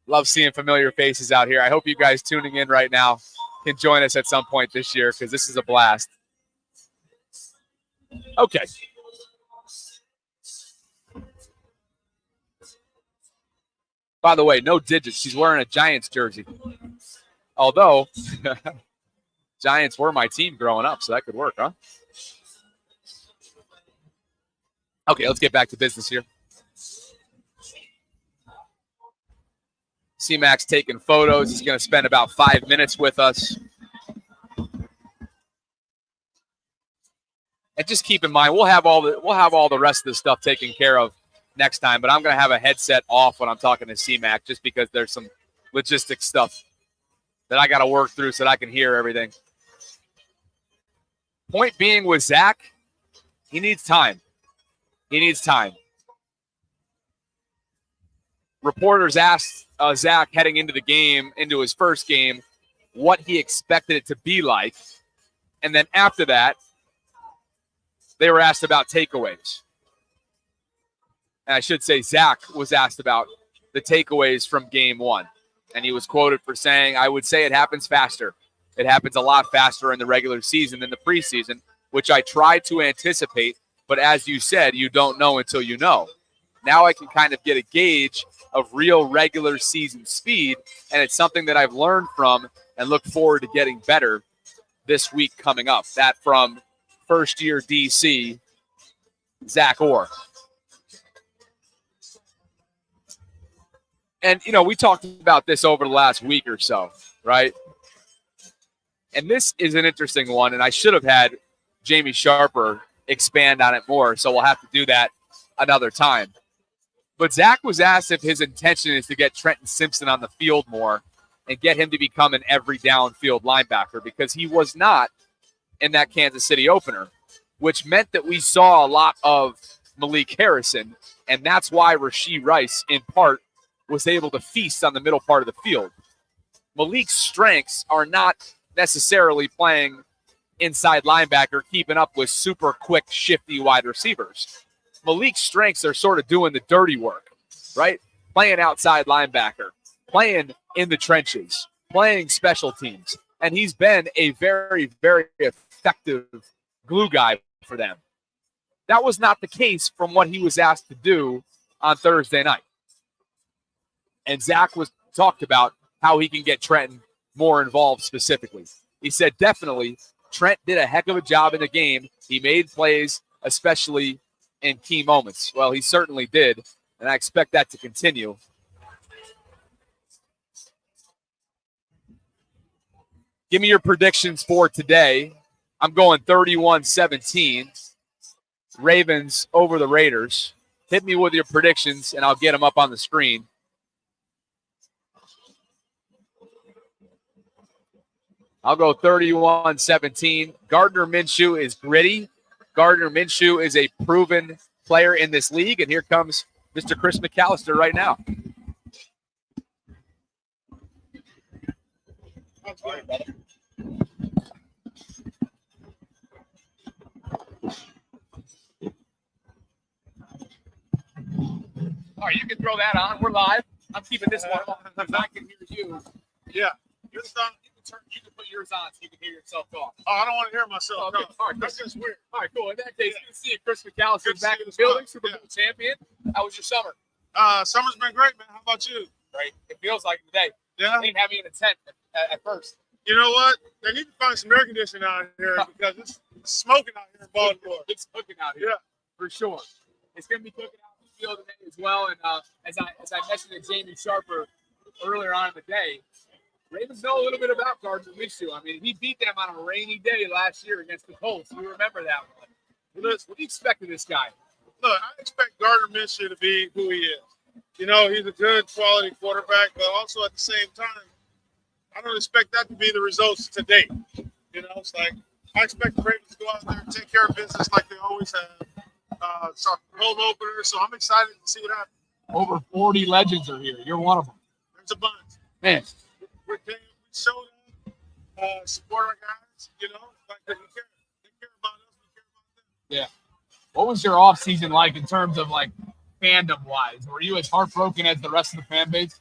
Love seeing familiar faces out here. I hope you guys tuning in right now can join us at some point this year because this is a blast. Okay. By the way, no digits. She's wearing a Giants jersey. Although, Giants were my team growing up, so that could work, huh? Okay, let's get back to business here. C-Mac's taking photos. He's going to spend about 5 minutes with us. And just keep in mind, we'll have all the rest of the stuff taken care of next time, but I'm going to have a headset off when I'm talking to C-Mac just because there's some logistics stuff that I got to work through so that I can hear everything. Point being with Zach, he needs time. Reporters asked Zach heading into the game, into his first game, what he expected it to be like. And then after that, they were asked about takeaways. And I should say Zach was asked about the takeaways from game 1. And he was quoted for saying, I would say it happens faster. It happens a lot faster in the regular season than the preseason, which I tried to anticipate. But as you said, you don't know until you know. Now I can kind of get a gauge of real regular season speed, and it's something that I've learned from and look forward to getting better this week coming up. That from first-year DC, Zach Orr. And, we talked about this over the last week or so, right? And this is an interesting one, and I should have had Jamie Sharper expand on it more, so we'll have to do that another time. But Zach was asked if his intention is to get Trenton Simpson on the field more and get him to become an every downfield linebacker, because he was not in that Kansas City opener, which meant that we saw a lot of Malik Harrison, and that's why Rashee Rice, in part, was able to feast on the middle part of the field. Malik's strengths are not necessarily playing inside linebacker, keeping up with super quick, shifty wide receivers. Malik's strengths are sort of doing the dirty work, right? Playing outside linebacker, playing in the trenches, playing special teams. And he's been a very, very effective glue guy for them. That was not the case from what he was asked to do on Thursday night. And Zach was talked about how he can get Trenton more involved specifically. He said, definitely, Trent did a heck of a job in the game. He made plays, especially in key moments. Well, he certainly did, and I expect that to continue. Give me your predictions for today. I'm going 31-17. Ravens over the Raiders. Hit me with your predictions, and I'll get them up on the screen. I'll go 31-17. Gardner Minshew is gritty. Gardner Minshew is a proven player in this league, and here comes Mr. Chris McAllister right now. All right, you can throw that on. We're live. I'm keeping this one on because I can hear you. Yeah. You're done. You can put yours on so you can hear yourself talk. Oh, I don't want to hear myself. Okay. No. All right, That's just weird. All right, cool. In that case, good to see you. Chris McAllister Good to back see in you the as well. building, Super Bowl champion. How was your summer? Summer's been great, man. How about you? Great. It feels like today. Yeah. They didn't have me in a tent at first. You know what? They need to find some air conditioning out here because it's smoking out here in Baltimore. It's cooking out here. Yeah. For sure. It's going to be cooking out in the field today as well. And as I mentioned to Jamie Sharper earlier on in the day, Ravens know a little bit about Gardner Minshew. I mean, he beat them on a rainy day last year against the Colts. You remember that one. What do you expect of this guy? Look, I expect Gardner Minshew to be who he is. You know, he's a good quality quarterback, but also at the same time, I don't expect that to be the results to date. You know, it's like I expect the Ravens to go out there and take care of business like they always have. So home opener, so I'm excited to see what happens. Over 40 legends are here. You're one of them. There's a bunch. Man. We showed up, support our guys, you know, like they care. They care about us, we care about them. Yeah. What was your off season like in terms of like fandom wise? Were you as heartbroken as the rest of the fan base?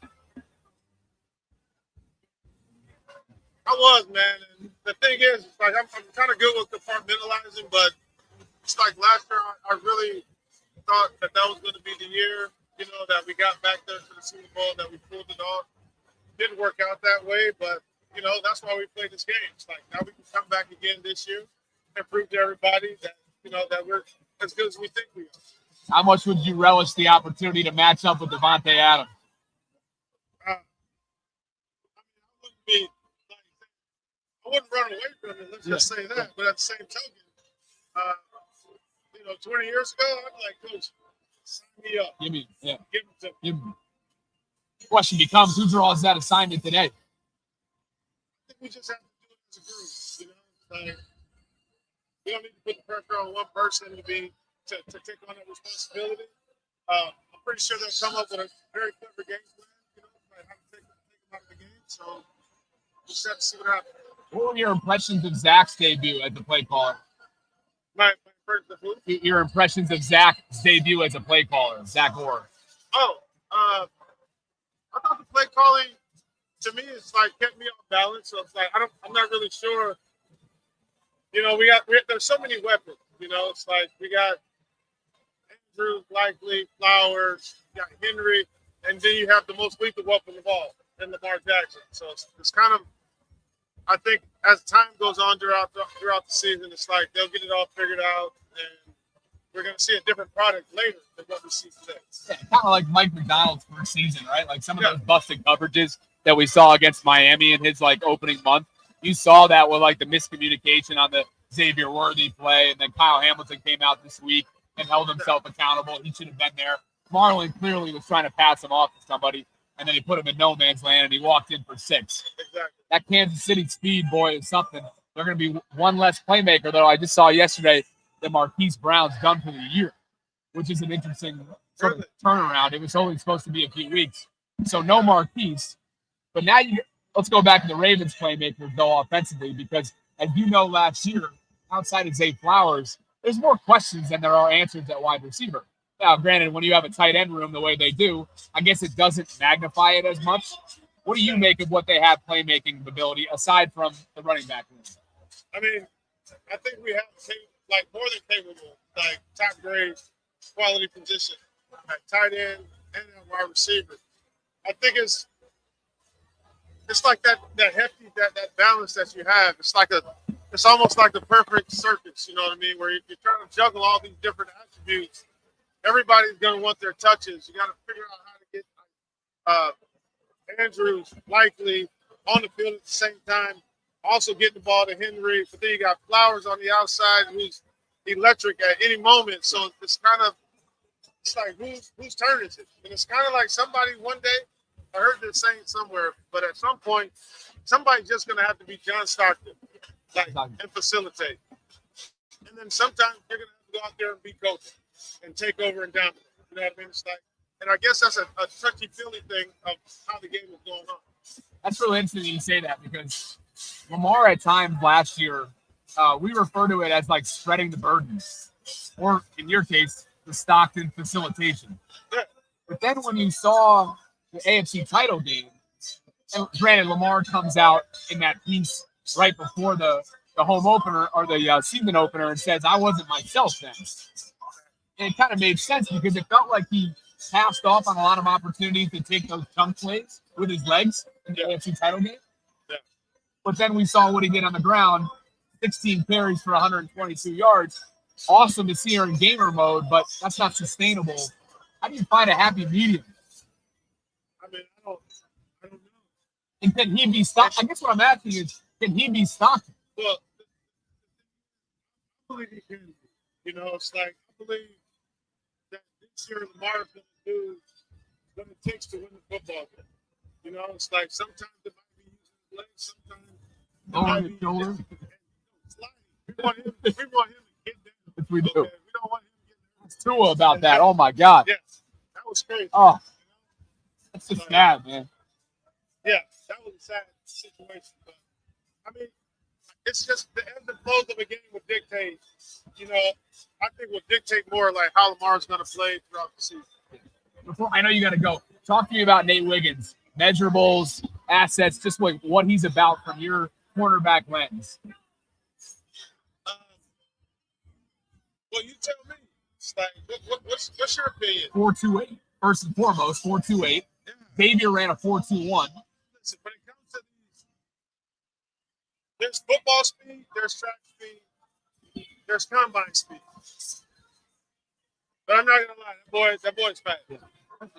I was, man. And the thing is, it's like I'm kind of good with compartmentalizing, but it's like last year I really thought that was going to be the year, you know, that we got back there to the Super Bowl, that we pulled it off. Didn't work out that way, but you know that's why we play this game. It's like now we can come back again this year and prove to everybody that you know that we're as good as we think we are. How much would you relish the opportunity to match up with Devontae Adams? I wouldn't run away from it. Let's just say that. But at the same token, you know, 20 years ago, I'd be like, Coach, sign me up. Give me, yeah. Give it to me. The question becomes, who draws that assignment today? I think we just have to do it as a group. You know, like we don't need to put the pressure on one person to take on that responsibility. I'm pretty sure they'll come up with a very clever game plan. You know, like how to take them out of the game. So we'll just have to see what happens. What were your impressions of Zach's debut as a play caller? My first of who? Your impressions of Zach's debut as a play caller, Zach Orr. Oh, I thought the play calling to me is like kept me off balance. So it's like I'm not really sure. You know, there's so many weapons. You know, it's like we got Andrew, Likely, Flowers, you got Henry, and then you have the most lethal weapon of all, in Lamar Jackson. So it's kind of, I think, as time goes on throughout the season, it's like they'll get it all figured out, and we're going to see a different product later than what we see today. Yeah, kind of like Mike McDonald's first season, right? Like some of those busted coverages that we saw against Miami in his like opening month. You saw that with like the miscommunication on the Xavier Worthy play, and then Kyle Hamilton came out this week and held himself accountable. He should have been there. Marlon clearly was trying to pass him off to somebody, and then he put him in no man's land, and he walked in for 6. Exactly. That Kansas City speed, boy, is something. They're going to be one less playmaker, though. I just saw yesterday that Marquise Brown's done for the year, which is an interesting sort of turnaround. It was only supposed to be a few weeks. So no Marquise. But now let's go back to the Ravens playmakers, though, offensively, because as you know, last year, outside of Zay Flowers, there's more questions than there are answers at wide receiver. Now, granted, when you have a tight end room the way they do, I guess it doesn't magnify it as much. What do you make of what they have playmaking ability aside from the running back room? I mean, I think we have like more than capable, like top grade quality position, like tight end and wide receiver. I think it's like that hefty that balance that you have. It's almost like the perfect circus. You know what I mean? Where you're trying to juggle all these different attributes. Everybody's going to want their touches. You got to figure out how to get Andrews likely on the field at the same time. Also getting the ball to Henry, but then you got Flowers on the outside who's electric at any moment. So it's like whose turn is it? And it's kind of like somebody one day, I heard this saying somewhere, but at some point, somebody's just going to have to be John Stockton, and facilitate. And then sometimes you're going to have to go out there and be coaching and take over and dominate. You know what I mean? It's like, and I guess that's a touchy-feely thing of how the game is going on. That's really interesting you say that because Lamar at times last year, we refer to it as like spreading the burdens, or in your case, the Stockton facilitation. Yeah. But then when you saw the AFC title game, and granted, Lamar comes out in that piece right before the home opener or the season opener and says, I wasn't myself then. And it kind of made sense because it felt like he passed off on a lot of opportunities to take those chunk plays with his legs in the AFC title game. Yeah. But then we saw what he did on the ground, 16 carries for 122 yards. Awesome to see her in gamer mode, but that's not sustainable. How do you find a happy medium? I mean, I don't know. And can he be stopped? I guess what I'm asking is, can he be stopped? Well, I believe he can be. You know, it's like, I believe that this year Lamar's going to do what it takes to win the football game. You know, it's like sometimes it might be using his legs, sometimes Over his shoulder. We want him to get down. Which we do. Okay? We don't want him to get down. It's Tua about that. Oh, my God. Yes, that was crazy. Oh, that's just sad, man. Yeah, that was a sad situation. But, I mean, it's just the ebbs and flows of a game would dictate, you know, I think will dictate more like how Lamar's going to play throughout the season. Before I know you got to go. Talk to me about Nate Wiggins, measurables, assets, just what he's about from your cornerback lens. Well, you tell me. It's like, what's your opinion? 4.28. First and foremost, 4.28. Yeah. Xavier ran a 4.21. Listen, when it comes to these, there's football speed, there's track speed, there's combine speed. But I'm not gonna lie, that boy's fast. Yeah. And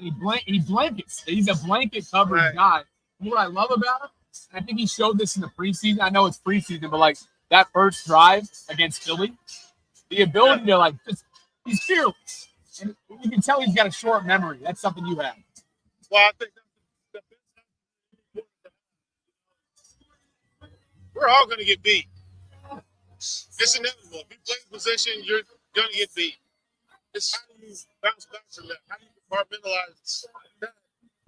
he blankets. He's a blanket coverage guy. And what I love about him, and I think he showed this in the preseason. I know it's preseason, but like that first drive against Philly, the ability to he's fearless. And you can tell he's got a short memory. That's something you have. Well, I think that's the best. We're all going to get beat. It's inevitable. If you play the position, you're going to get beat. It's how do you bounce back from that? How do you compartmentalize that,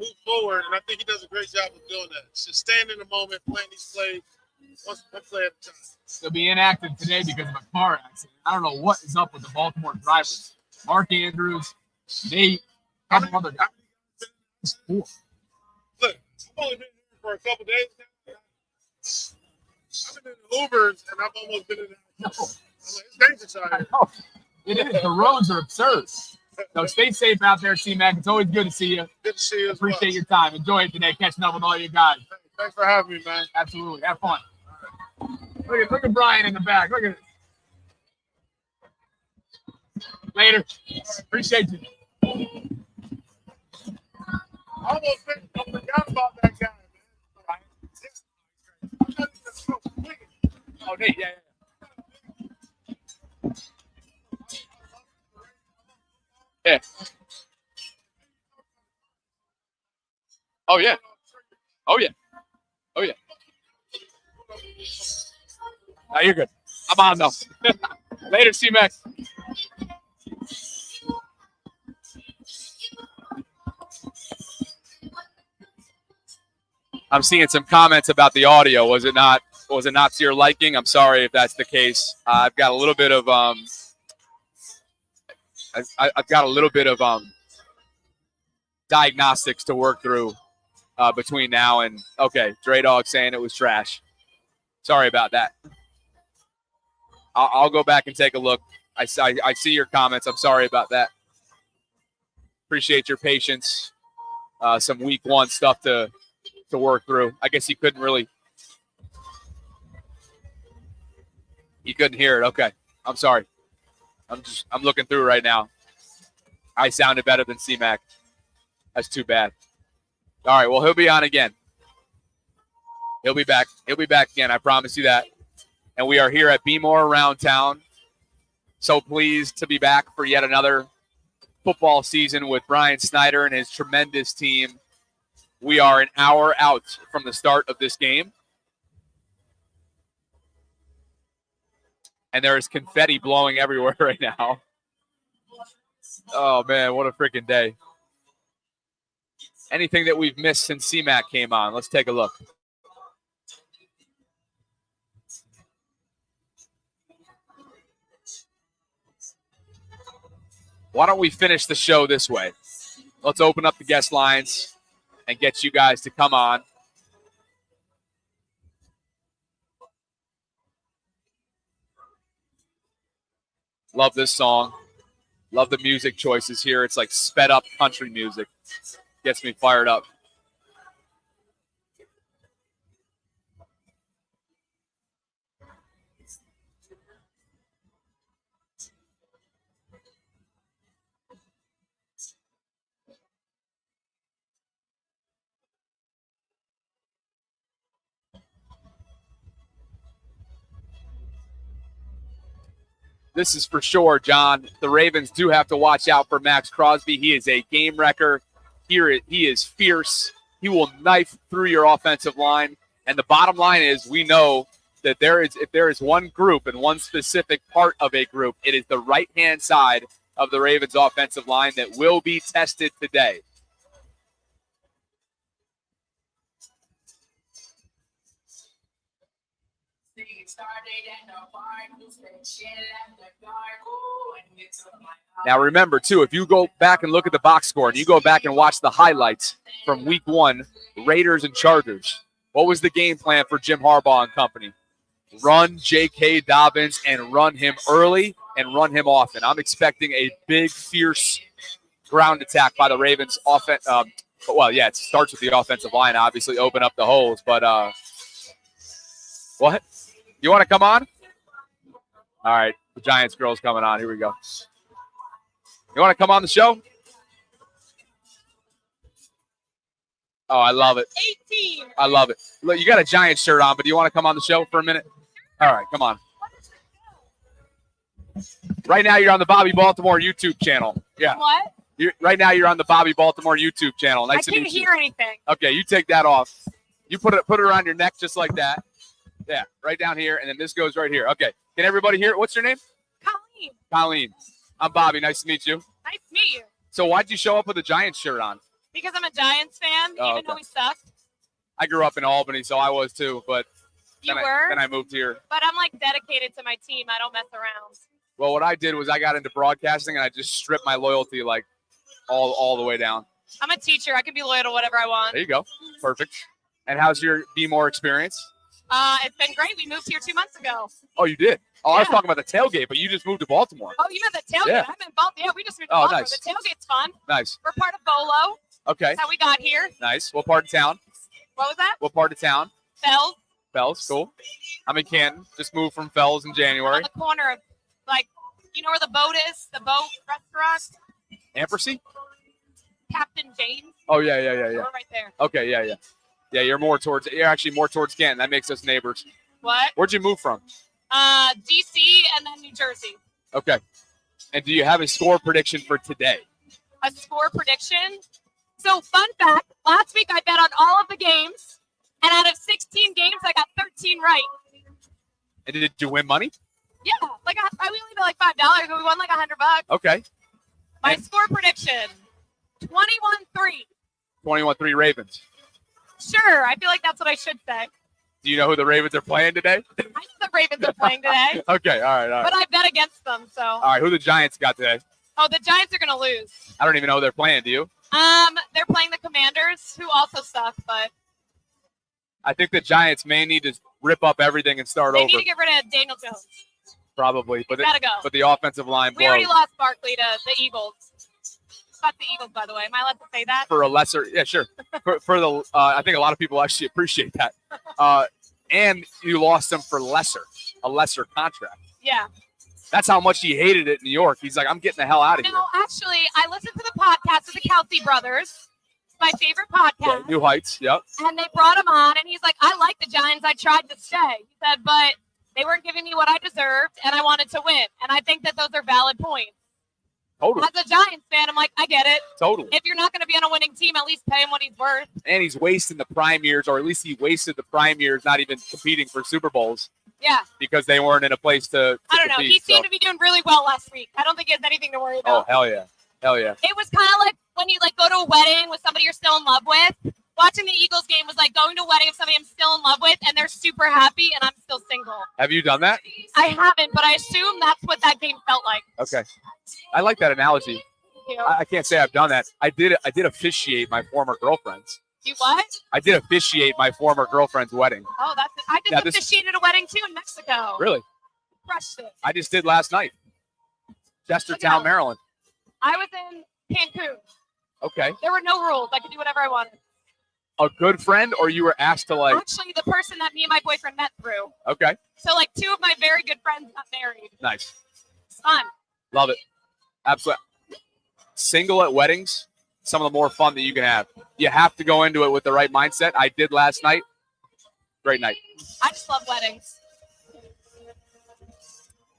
move forward? And I think he does a great job of doing that. Just staying in the moment, playing these plays, one play at a time. He'll be inactive today because of a car accident. I don't know what is up with the Baltimore drivers. Mark Andrews, Nate, a couple other guys. Look, I've only been here for a couple days now. I've been in the Ubers and I've almost been in the it's dangerous out here. It is. The roads are absurd. So stay safe out there, C-Mac. It's always good to see you. Good to see you. Appreciate your time. Enjoy it today, catching up with all you guys. Thanks for having me, man. Absolutely. Have fun. Look at Brian in the back. Look at it. Later. Appreciate you. I forgot about that guy, man. Oh, Nate, yeah. Yeah. Oh, yeah. Oh, yeah. Oh, yeah. No, you're good. I'm on, though. Later, C-Mac. I'm seeing some comments about the audio. Was it not to your liking? I'm sorry if that's the case. I've got a little bit of I've got a little bit of diagnostics to work through between now and Dre Dog saying it was trash. Sorry about that. I'll go back and take a look. I see your comments. I'm sorry about that. Appreciate your patience. Some week one stuff to work through. I guess you couldn't hear it. Okay. I'm sorry. I'm looking through right now. I sounded better than C-Mac. That's too bad. All right, well, he'll be on again. He'll be back. He'll be back again. I promise you that. And we are here at Be More Around Town. So pleased to be back for yet another football season with Brian Snyder and his tremendous team. We are an hour out from the start of this game. And there is confetti blowing everywhere right now. Oh, man, what a freaking day. Anything that we've missed since C-Mac came on? Let's take a look. Why don't we finish the show this way? Let's open up the guest lines and get you guys to come on. Love this song. Love the music choices here. It's like sped up country music. Gets me fired up. This is for sure, John. The Ravens do have to watch out for Max Crosby. He is a game wrecker. He is fierce. He will knife through your offensive line. And the bottom line is we know that if there is one group and one specific part of a group, it is the right-hand side of the Ravens offensive line that will be tested today. Now remember, too, if you go back and look at the box score and you go back and watch the highlights from week one, Raiders and Chargers, what was the game plan for Jim Harbaugh and company? Run J.K. Dobbins and run him early and run him often. I'm expecting a big, fierce ground attack by the Ravens offense. It starts with the offensive line, obviously, open up the holes. But what? You want to come on? All right. The Giants girl's coming on. Here we go. You want to come on the show? Oh, I love it. 18. I love it. Look, you got a Giants shirt on, but do you want to come on the show for a minute? All right, come on. Right now, you're on the Bobby Baltimore YouTube channel. Yeah. What? Right now, you're on the Bobby Baltimore YouTube channel. Nice to meet you. I can't hear anything. Okay, you take that off. You put it around your neck just like that. Yeah, right down here, and then this goes right here. Okay, can everybody hear it? What's your name? Colleen. Colleen. I'm Bobby. Nice to meet you. Nice to meet you. So why'd you show up with a Giants shirt on? Because I'm a Giants fan, even though we suck. I grew up in Albany, so I was too, but then I moved here. But I'm like dedicated to my team. I don't mess around. Well, what I did was I got into broadcasting, and I just stripped my loyalty like all the way down. I'm a teacher. I can be loyal to whatever I want. There you go. Perfect. And how's your Be More experience? It's been great. We moved here 2 months ago. Oh, you did? Oh, yeah. I was talking about the tailgate, but you just moved to Baltimore. Oh, you meant the tailgate? Yeah. I'm in Baltimore. Yeah, we just moved to Baltimore. Nice. The tailgate's fun. Nice. We're part of Bolo. Okay. That's how we got here. Nice. What part of town? What was that? What part of town? Fells. Fells, cool. I'm in Canton. Just moved from Fells in January. On the corner of, you know where the boat is? The boat restaurant? Ampersy? Captain James. Oh, yeah. We're right there. Okay, yeah. Yeah, you're actually more towards Canton. That makes us neighbors. What? Where'd you move from? DC and then New Jersey. Okay. And do you have a score prediction for today? a score prediction. So, fun fact, last week I bet on all of the games, and out of 16 games, I got 13 right. And did you win money? Yeah, like I only bet like $5, but we won like $100. Okay. My score prediction, 21-3. 21-3 Ravens. Sure, I feel like that's what I should say. Do you know who the Ravens are playing today? I know the Ravens are playing today. Okay, all right. But I bet against them, so. All right, who the Giants got today? Oh, the Giants are going to lose. I don't even know who they're playing. Do you? They're playing the Commanders, who also suck, but. I think the Giants may need to rip up everything and start They over. need to get rid of Daniel Jones. Probably. But Gotta go. But the offensive line We already blows. lost Barkley to the Eagles. Fuck the Eagles, by the way. Am I allowed to say that? For a lesser, yeah, sure. for the, I think a lot of people actually appreciate that. And you lost him for a lesser contract. Yeah. That's how much he hated it in New York. He's like, I'm getting the hell out of here. No, actually, I listened to the podcast of the Kelsey brothers. It's my favorite podcast. Yeah, New Heights, yep. And they brought him on, and he's like, I like the Giants. I tried to stay. He said, but they weren't giving me what I deserved, and I wanted to win. And I think that those are valid points. Totally. As a Giants fan, I'm like, I get it. Totally. If you're not going to be on a winning team, at least pay him what he's worth. And he's wasting the prime years, or at least he wasted the prime years not even competing for Super Bowls Yeah. because they weren't in a place to I don't know. compete, He seemed to be doing really well last week. I don't think he has anything to worry Oh, about. hell yeah. Hell yeah. It was kind of like when you like go to a wedding with somebody you're still in love with. Watching the Eagles game was like going to a wedding of somebody I'm still in love with, and they're super happy, and I'm still single. Have you done that? I haven't, but I assume that's what that game felt like. Okay. I like that analogy. Thank you. I can't say I've done that. I did officiate my former girlfriend's. You what? I did officiate my former girlfriend's wedding. Oh, that's it. I just officiated a wedding too in Mexico. Really? Crushed it. I just did last night. Chestertown, Maryland. I was in Cancun. Okay. There were no rules. I could do whatever I wanted. A good friend, or you were asked to like? Actually, the person that me and my boyfriend met through. Okay. So, like, two of my very good friends got married. Nice. It's fun. Love it. Absolutely. Single at weddings, some of the more fun that you can have. You have to go into it with the right mindset. I did last night. Great night. I just love weddings.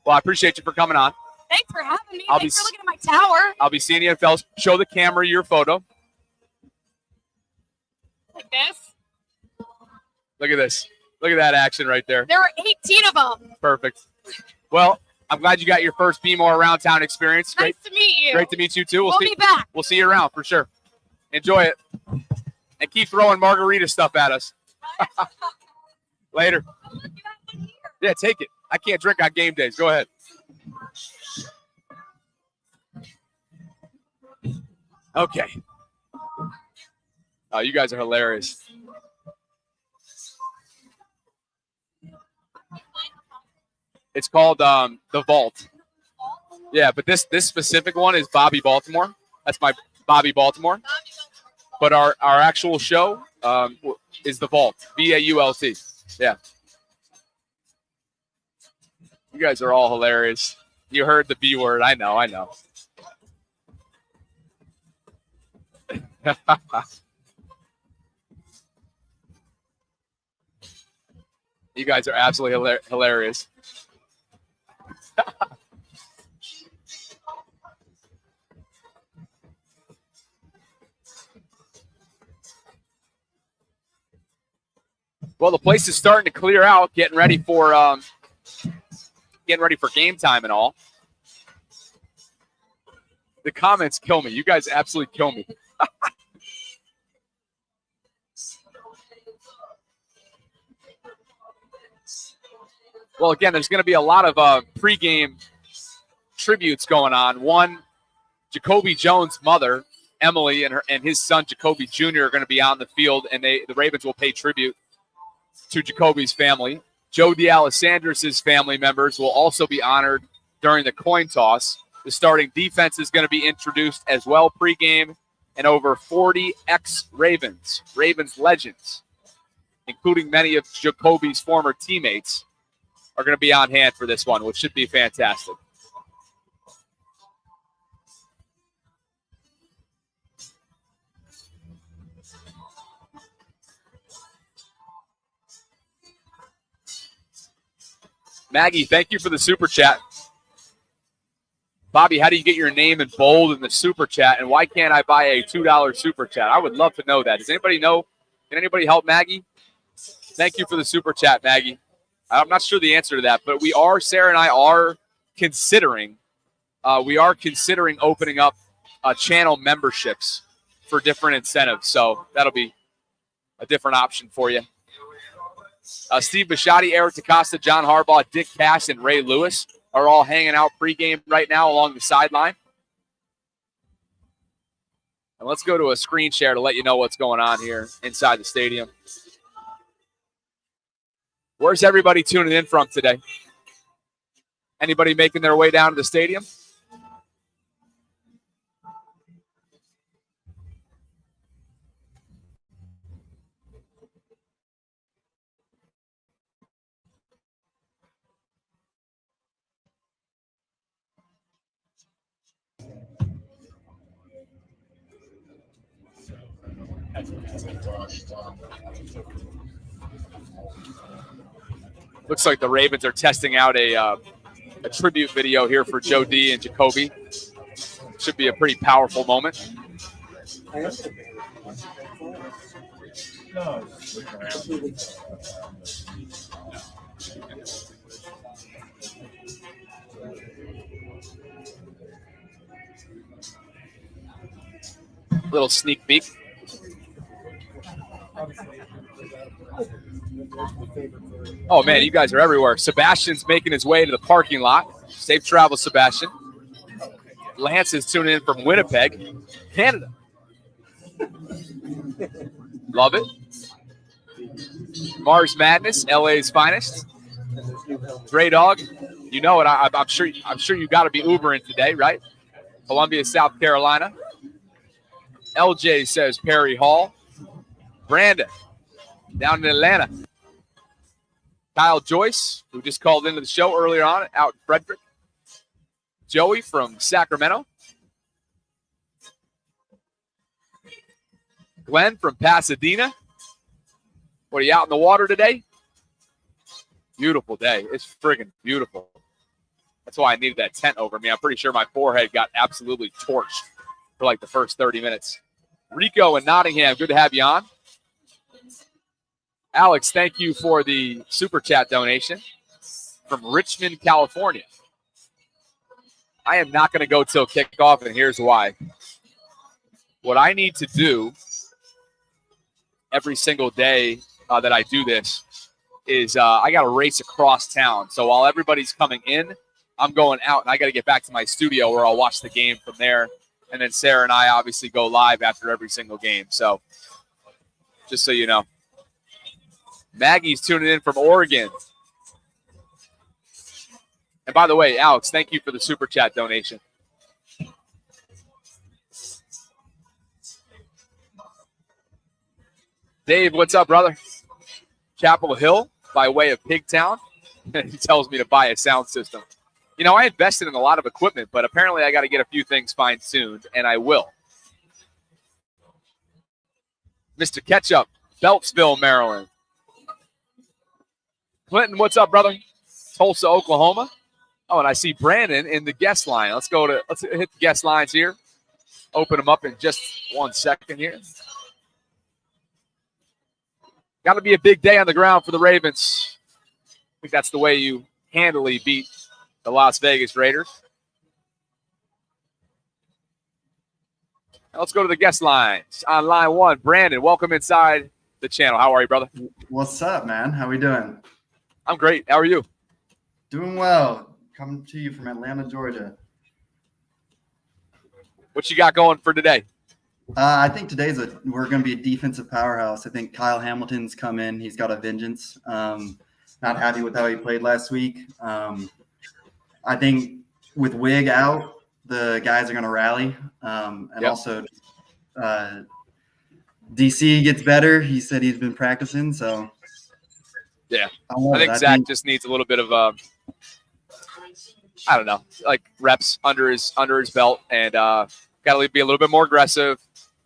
Well, I appreciate you for coming on. Thanks for having me. I'll Thanks be- for looking at my tower. I'll be seeing you at Fells. Show the camera your photo. Like this. Look at this. Look at that action right there. There were 18 of them. Perfect. Well, I'm glad you got your first Be More Around Town experience. Nice to meet you. Great to meet you too. We'll be back. We'll see you around for sure. Enjoy it. And keep throwing margarita stuff at us. Later. Yeah, take it. I can't drink on game days. Go ahead. Okay. Oh, you guys are hilarious. It's called the Vault. Yeah, but this specific one is Bobby Baltimore. That's my Bobby Baltimore. But our actual show is the Vault. VAULT. Yeah. You guys are all hilarious. You heard the B word. I know. You guys are absolutely hilarious. Well, the place is starting to clear out, getting ready for game time and all. The comments kill me. You guys absolutely kill me. Well, again, there's going to be a lot of pregame tributes going on. One, Jacoby Jones' mother, Emily, and his son, Jacoby Jr., are going to be on the field, and the Ravens will pay tribute to Jacoby's family. Joe D'Alessandris' family members will also be honored during the coin toss. The starting defense is going to be introduced as well pregame, and over 40 ex-Ravens, Ravens legends, including many of Jacoby's former teammates, are going to be on hand for this one, which should be fantastic. Maggie, thank you for the super chat. Bobby, how do you get your name in bold in the super chat? And why can't I buy a $2 super chat? I would love to know that. Does anybody know? Can anybody help Maggie? Thank you for the super chat, Maggie. I'm not sure the answer to that, but Sarah and I are considering opening up channel memberships for different incentives. So that'll be a different option for you. Steve Bisciotti, Eric DaCosta, John Harbaugh, Dick Cass, and Ray Lewis are all hanging out pregame right now along the sideline. And let's go to a screen share to let you know what's going on here inside the stadium. Where's everybody tuning in from today? Anybody making their way down to the stadium? Looks like the Ravens are testing out a tribute video here for Joe D and Jacoby. Should be a pretty powerful moment. Little sneak peek. Oh, man, you guys are everywhere. Sebastian's making his way to the parking lot. Safe travel, Sebastian. Lance is tuning in from Winnipeg, Canada. Love it. Mars Madness, LA's finest. Dre Dog, you know it. I'm sure you got to be Ubering today, right? Columbia, South Carolina. LJ says Perry Hall. Brandon, down in Atlanta. Kyle Joyce, who just called into the show earlier on, out in Frederick. Joey from Sacramento. Glenn from Pasadena. What, are you out in the water today? Beautiful day. It's friggin' beautiful. That's why I needed that tent over me. I'm pretty sure my forehead got absolutely torched for like the first 30 minutes. Rico in Nottingham, good to have you on. Alex, thank you for the super chat donation from Richmond, California. I am not going to go till kickoff, and here's why. What I need to do every single day that I do this is I got to race across town. So while everybody's coming in, I'm going out, and I got to get back to my studio where I'll watch the game from there. And then Sarah and I obviously go live after every single game. So just so you know. Maggie's tuning in from Oregon. And by the way, Alex, thank you for the super chat donation. Dave, what's up, brother? Chapel Hill by way of Pigtown. He tells me to buy a sound system. You know, I invested in a lot of equipment, but apparently I got to get a few things fine-tuned, and I will. Mr. Ketchup, Beltsville, Maryland. Clinton, what's up, brother? Tulsa, Oklahoma. Oh, and I see Brandon in the guest line. Let's hit the guest lines here. Open them up in just 1 second here. Got to be a big day on the ground for the Ravens. I think that's the way you handily beat the Las Vegas Raiders. Now let's go to the guest lines. On line one, Brandon, welcome inside the channel. How are you, brother? What's up, man? How we doing? I'm great. How are you? Doing well. Coming to you from Atlanta, Georgia. What you got going for today? I think we're going to be a defensive powerhouse. I think Kyle Hamilton's come in. He's got a vengeance. Not happy with how he played last week. I think with Wig out, the guys are going to rally. Also, DC gets better. He said he's been practicing, so. Yeah, I think Zach just needs a little bit of I don't know, like reps under his belt, and got to be a little bit more aggressive.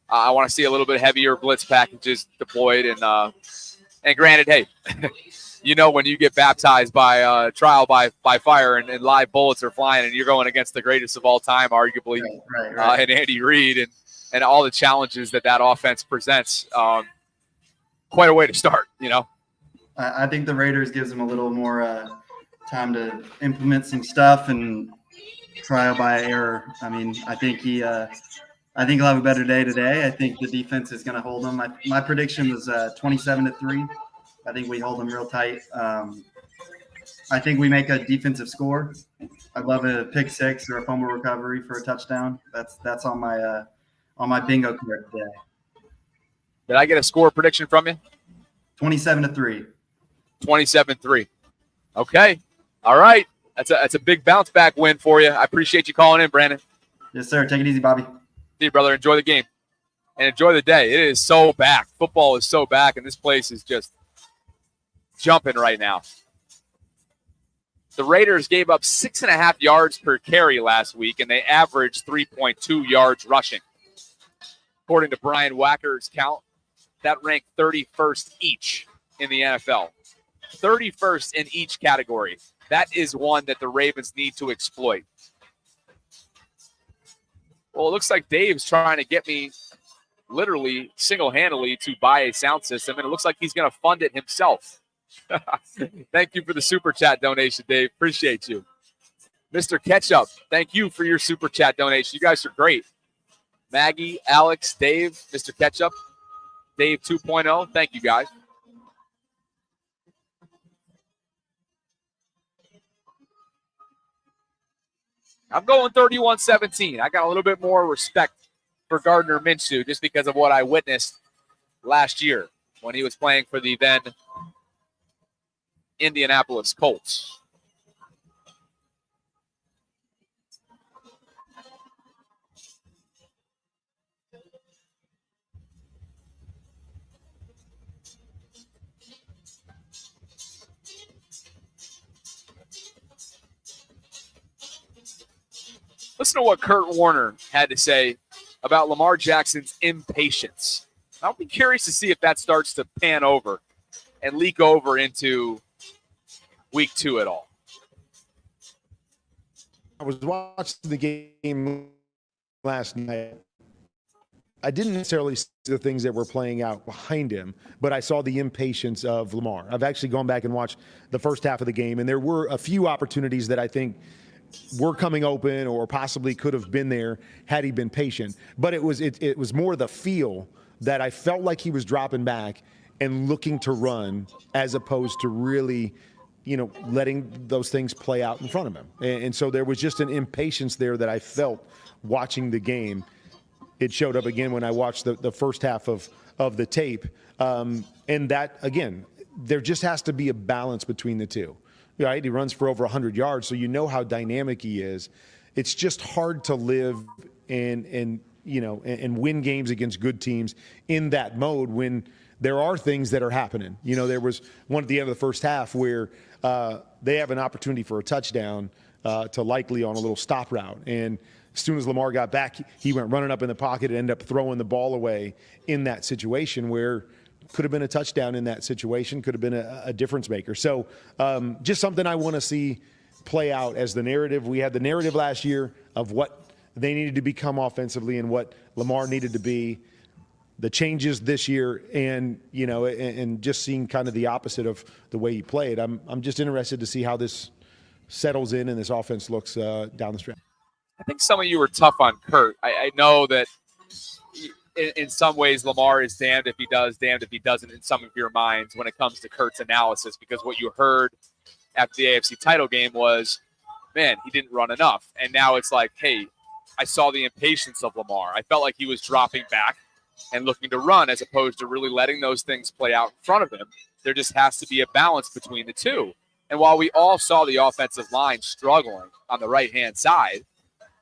I want to see a little bit heavier blitz packages deployed, and granted, hey, you know when you get baptized by trial by fire and live bullets are flying and you're going against the greatest of all time, arguably, Right. and Andy Reid and all the challenges that offense presents. Quite a way to start, you know. I think the Raiders gives him a little more time to implement some stuff and trial by error. I mean, I think he'll have a better day today. I think the defense is going to hold him. My prediction was 27-3. I think we hold them real tight. I think we make a defensive score. I'd love a pick six or a fumble recovery for a touchdown. That's on my bingo card today. Did I get a score prediction from you? 27-3. 27-3. Okay. All right. That's a big bounce back win for you. I appreciate you calling in, Brandon. Yes, sir. Take it easy, Bobby. See you, brother. Enjoy the game and enjoy the day. It is so back. Football is so back, and this place is just jumping right now. The Raiders gave up 6.5 yards per carry last week, and they averaged 3.2 yards rushing. According to Brian Wacker's count, that ranked 31st each in the NFL. 31st in each category. That is one that the Ravens need to exploit. Well, it looks like Dave's trying to get me literally single-handedly to buy a sound system, and it looks like he's going to fund it himself. Thank you for the super chat donation, Dave. Appreciate you. Mr. Ketchup, thank you for your super chat donation. You guys are great. Maggie, Alex, Dave, Mr. Ketchup, Dave 2.0. Thank you, guys. I'm going 31-17. I got a little bit more respect for Gardner Minshew just because of what I witnessed last year when he was playing for the then Indianapolis Colts. Listen to what Kurt Warner had to say about Lamar Jackson's impatience. I'll be curious to see if that starts to pan over and leak over into week 2 at all. I was watching the game last night. I didn't necessarily see the things that were playing out behind him, but I saw the impatience of Lamar. I've actually gone back and watched the first half of the game, and there were a few opportunities that I think were coming open or possibly could have been there had he been patient. But it was more the feel that I felt like he was dropping back and looking to run as opposed to really, letting those things play out in front of him. And so there was just an impatience there that I felt watching the game. It showed up again when I watched the first half of the tape. And that, again, there just has to be a balance between the two. Right? He runs for over 100 yards, so you know how dynamic he is. It's just hard to live and win games against good teams in that mode when there are things that are happening. There was one at the end of the first half where they have an opportunity for a touchdown to Likely on a little stop route. And as soon as Lamar got back, he went running up in the pocket and ended up throwing the ball away in that situation where could have been a touchdown in that situation, could have been a difference maker. So just something I want to see play out as the narrative. We had the narrative last year of what they needed to become offensively and what Lamar needed to be. The changes this year and just seeing kind of the opposite of the way he played. I'm just interested to see how this settles in and this offense looks down the stretch. I think some of you were tough on Kurt. I know that in some ways, Lamar is damned if he does, damned if he doesn't in some of your minds when it comes to Kurt's analysis, because what you heard after the AFC title game was, man, he didn't run enough. And now it's like, hey, I saw the impatience of Lamar. I felt like he was dropping back and looking to run as opposed to really letting those things play out in front of him. There just has to be a balance between the two. And while we all saw the offensive line struggling on the right-hand side,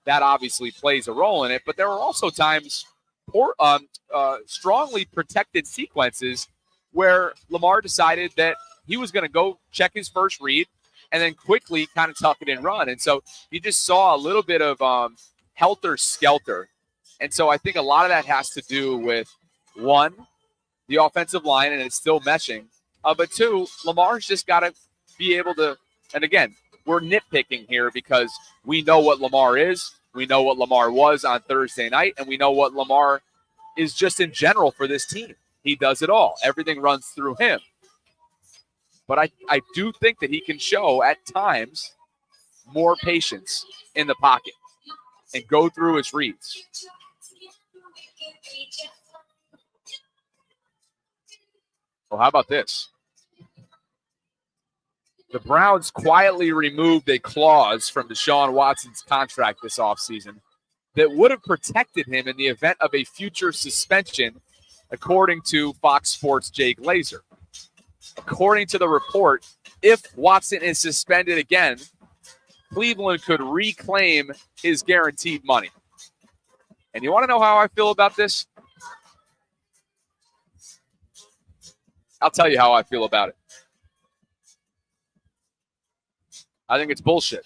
that obviously plays a role in it. But there were also times strongly protected sequences where Lamar decided that he was going to go check his first read and then quickly kind of tuck it and run. And so you just saw a little bit of helter-skelter. And so I think a lot of that has to do with, one, the offensive line, and it's still meshing, But two, Lamar's just got to be able to, and again, we're nitpicking here because we know what Lamar is. We know what Lamar was on Thursday night, and we know what Lamar is just in general for this team. He does it all. Everything runs through him. But I do think that he can show at times more patience in the pocket and go through his reads. Well, how about this? The Browns quietly removed a clause from Deshaun Watson's contract this offseason that would have protected him in the event of a future suspension, according to Fox Sports' Jay Glazer. According to the report, if Watson is suspended again, Cleveland could reclaim his guaranteed money. And you want to know how I feel about this? I'll tell you how I feel about it. I think it's bullshit.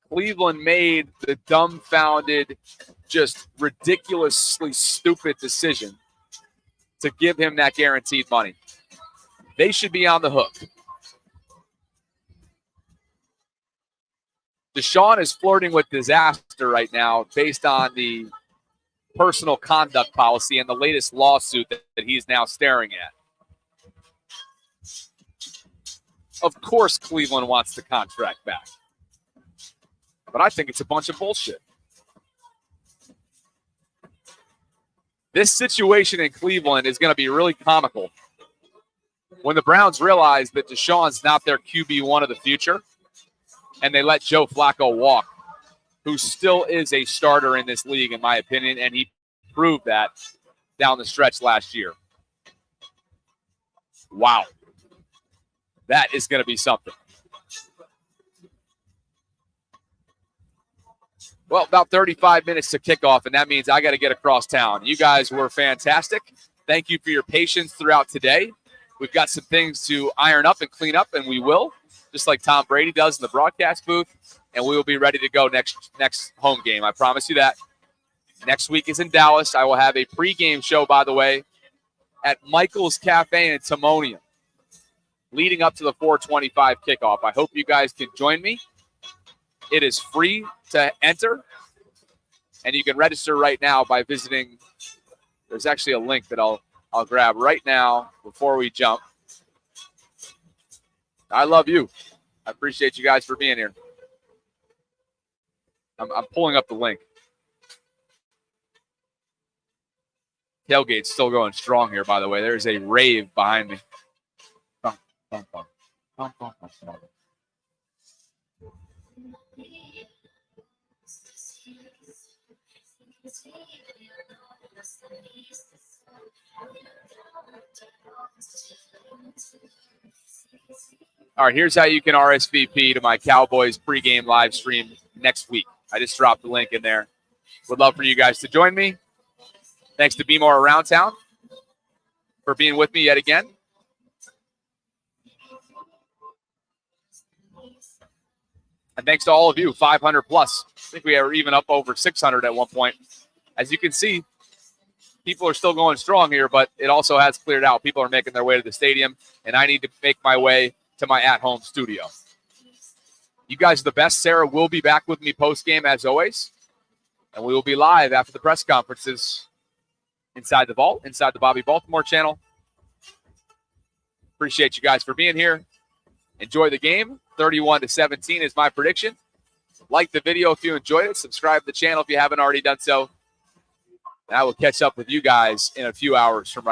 Cleveland made the dumbfounded, just ridiculously stupid decision to give him that guaranteed money. They should be on the hook. Deshaun is flirting with disaster right now based on the personal conduct policy and the latest lawsuit that he's now staring at. Of course, Cleveland wants the contract back. But I think it's a bunch of bullshit. This situation in Cleveland is going to be really comical when the Browns realize that Deshaun's not their QB1 of the future and they let Joe Flacco walk, who still is a starter in this league, in my opinion, and he proved that down the stretch last year. Wow. That is going to be something. Well, about 35 minutes to kickoff, and that means I got to get across town. You guys were fantastic. Thank you for your patience throughout today. We've got some things to iron up and clean up, and we will, just like Tom Brady does in the broadcast booth, and we will be ready to go next home game. I promise you that. Next week is in Dallas. I will have a pregame show, by the way, at Michael's Cafe in Timonium, leading up to the 4:25 kickoff. I hope you guys can join me. It is free to enter, and you can register right now by visiting. There's actually a link that I'll grab right now before we jump. I love you. I appreciate you guys for being here. I'm pulling up the link. Tailgate's still going strong here, by the way. There's a rave behind me. Bum, bum, bum. Bum, bum, bum, bum. All right, here's how you can RSVP to my Cowboys pregame live stream next week. I just dropped the link in there. Would love for you guys to join me. Thanks to Be More Around Town for being with me yet again. And thanks to all of you, 500 plus. I think we were even up over 600 at one point. As you can see, people are still going strong here, but it also has cleared out. People are making their way to the stadium, and I need to make my way to my at-home studio. You guys are the best. Sarah will be back with me post-game, as always, and we will be live after the press conferences inside the vault, inside the Bobby Baltimore channel. Appreciate you guys for being here. Enjoy the game. 31-17 is my prediction. Like the video if you enjoyed it. Subscribe to the channel if you haven't already done so. And I will catch up with you guys in a few hours from right now.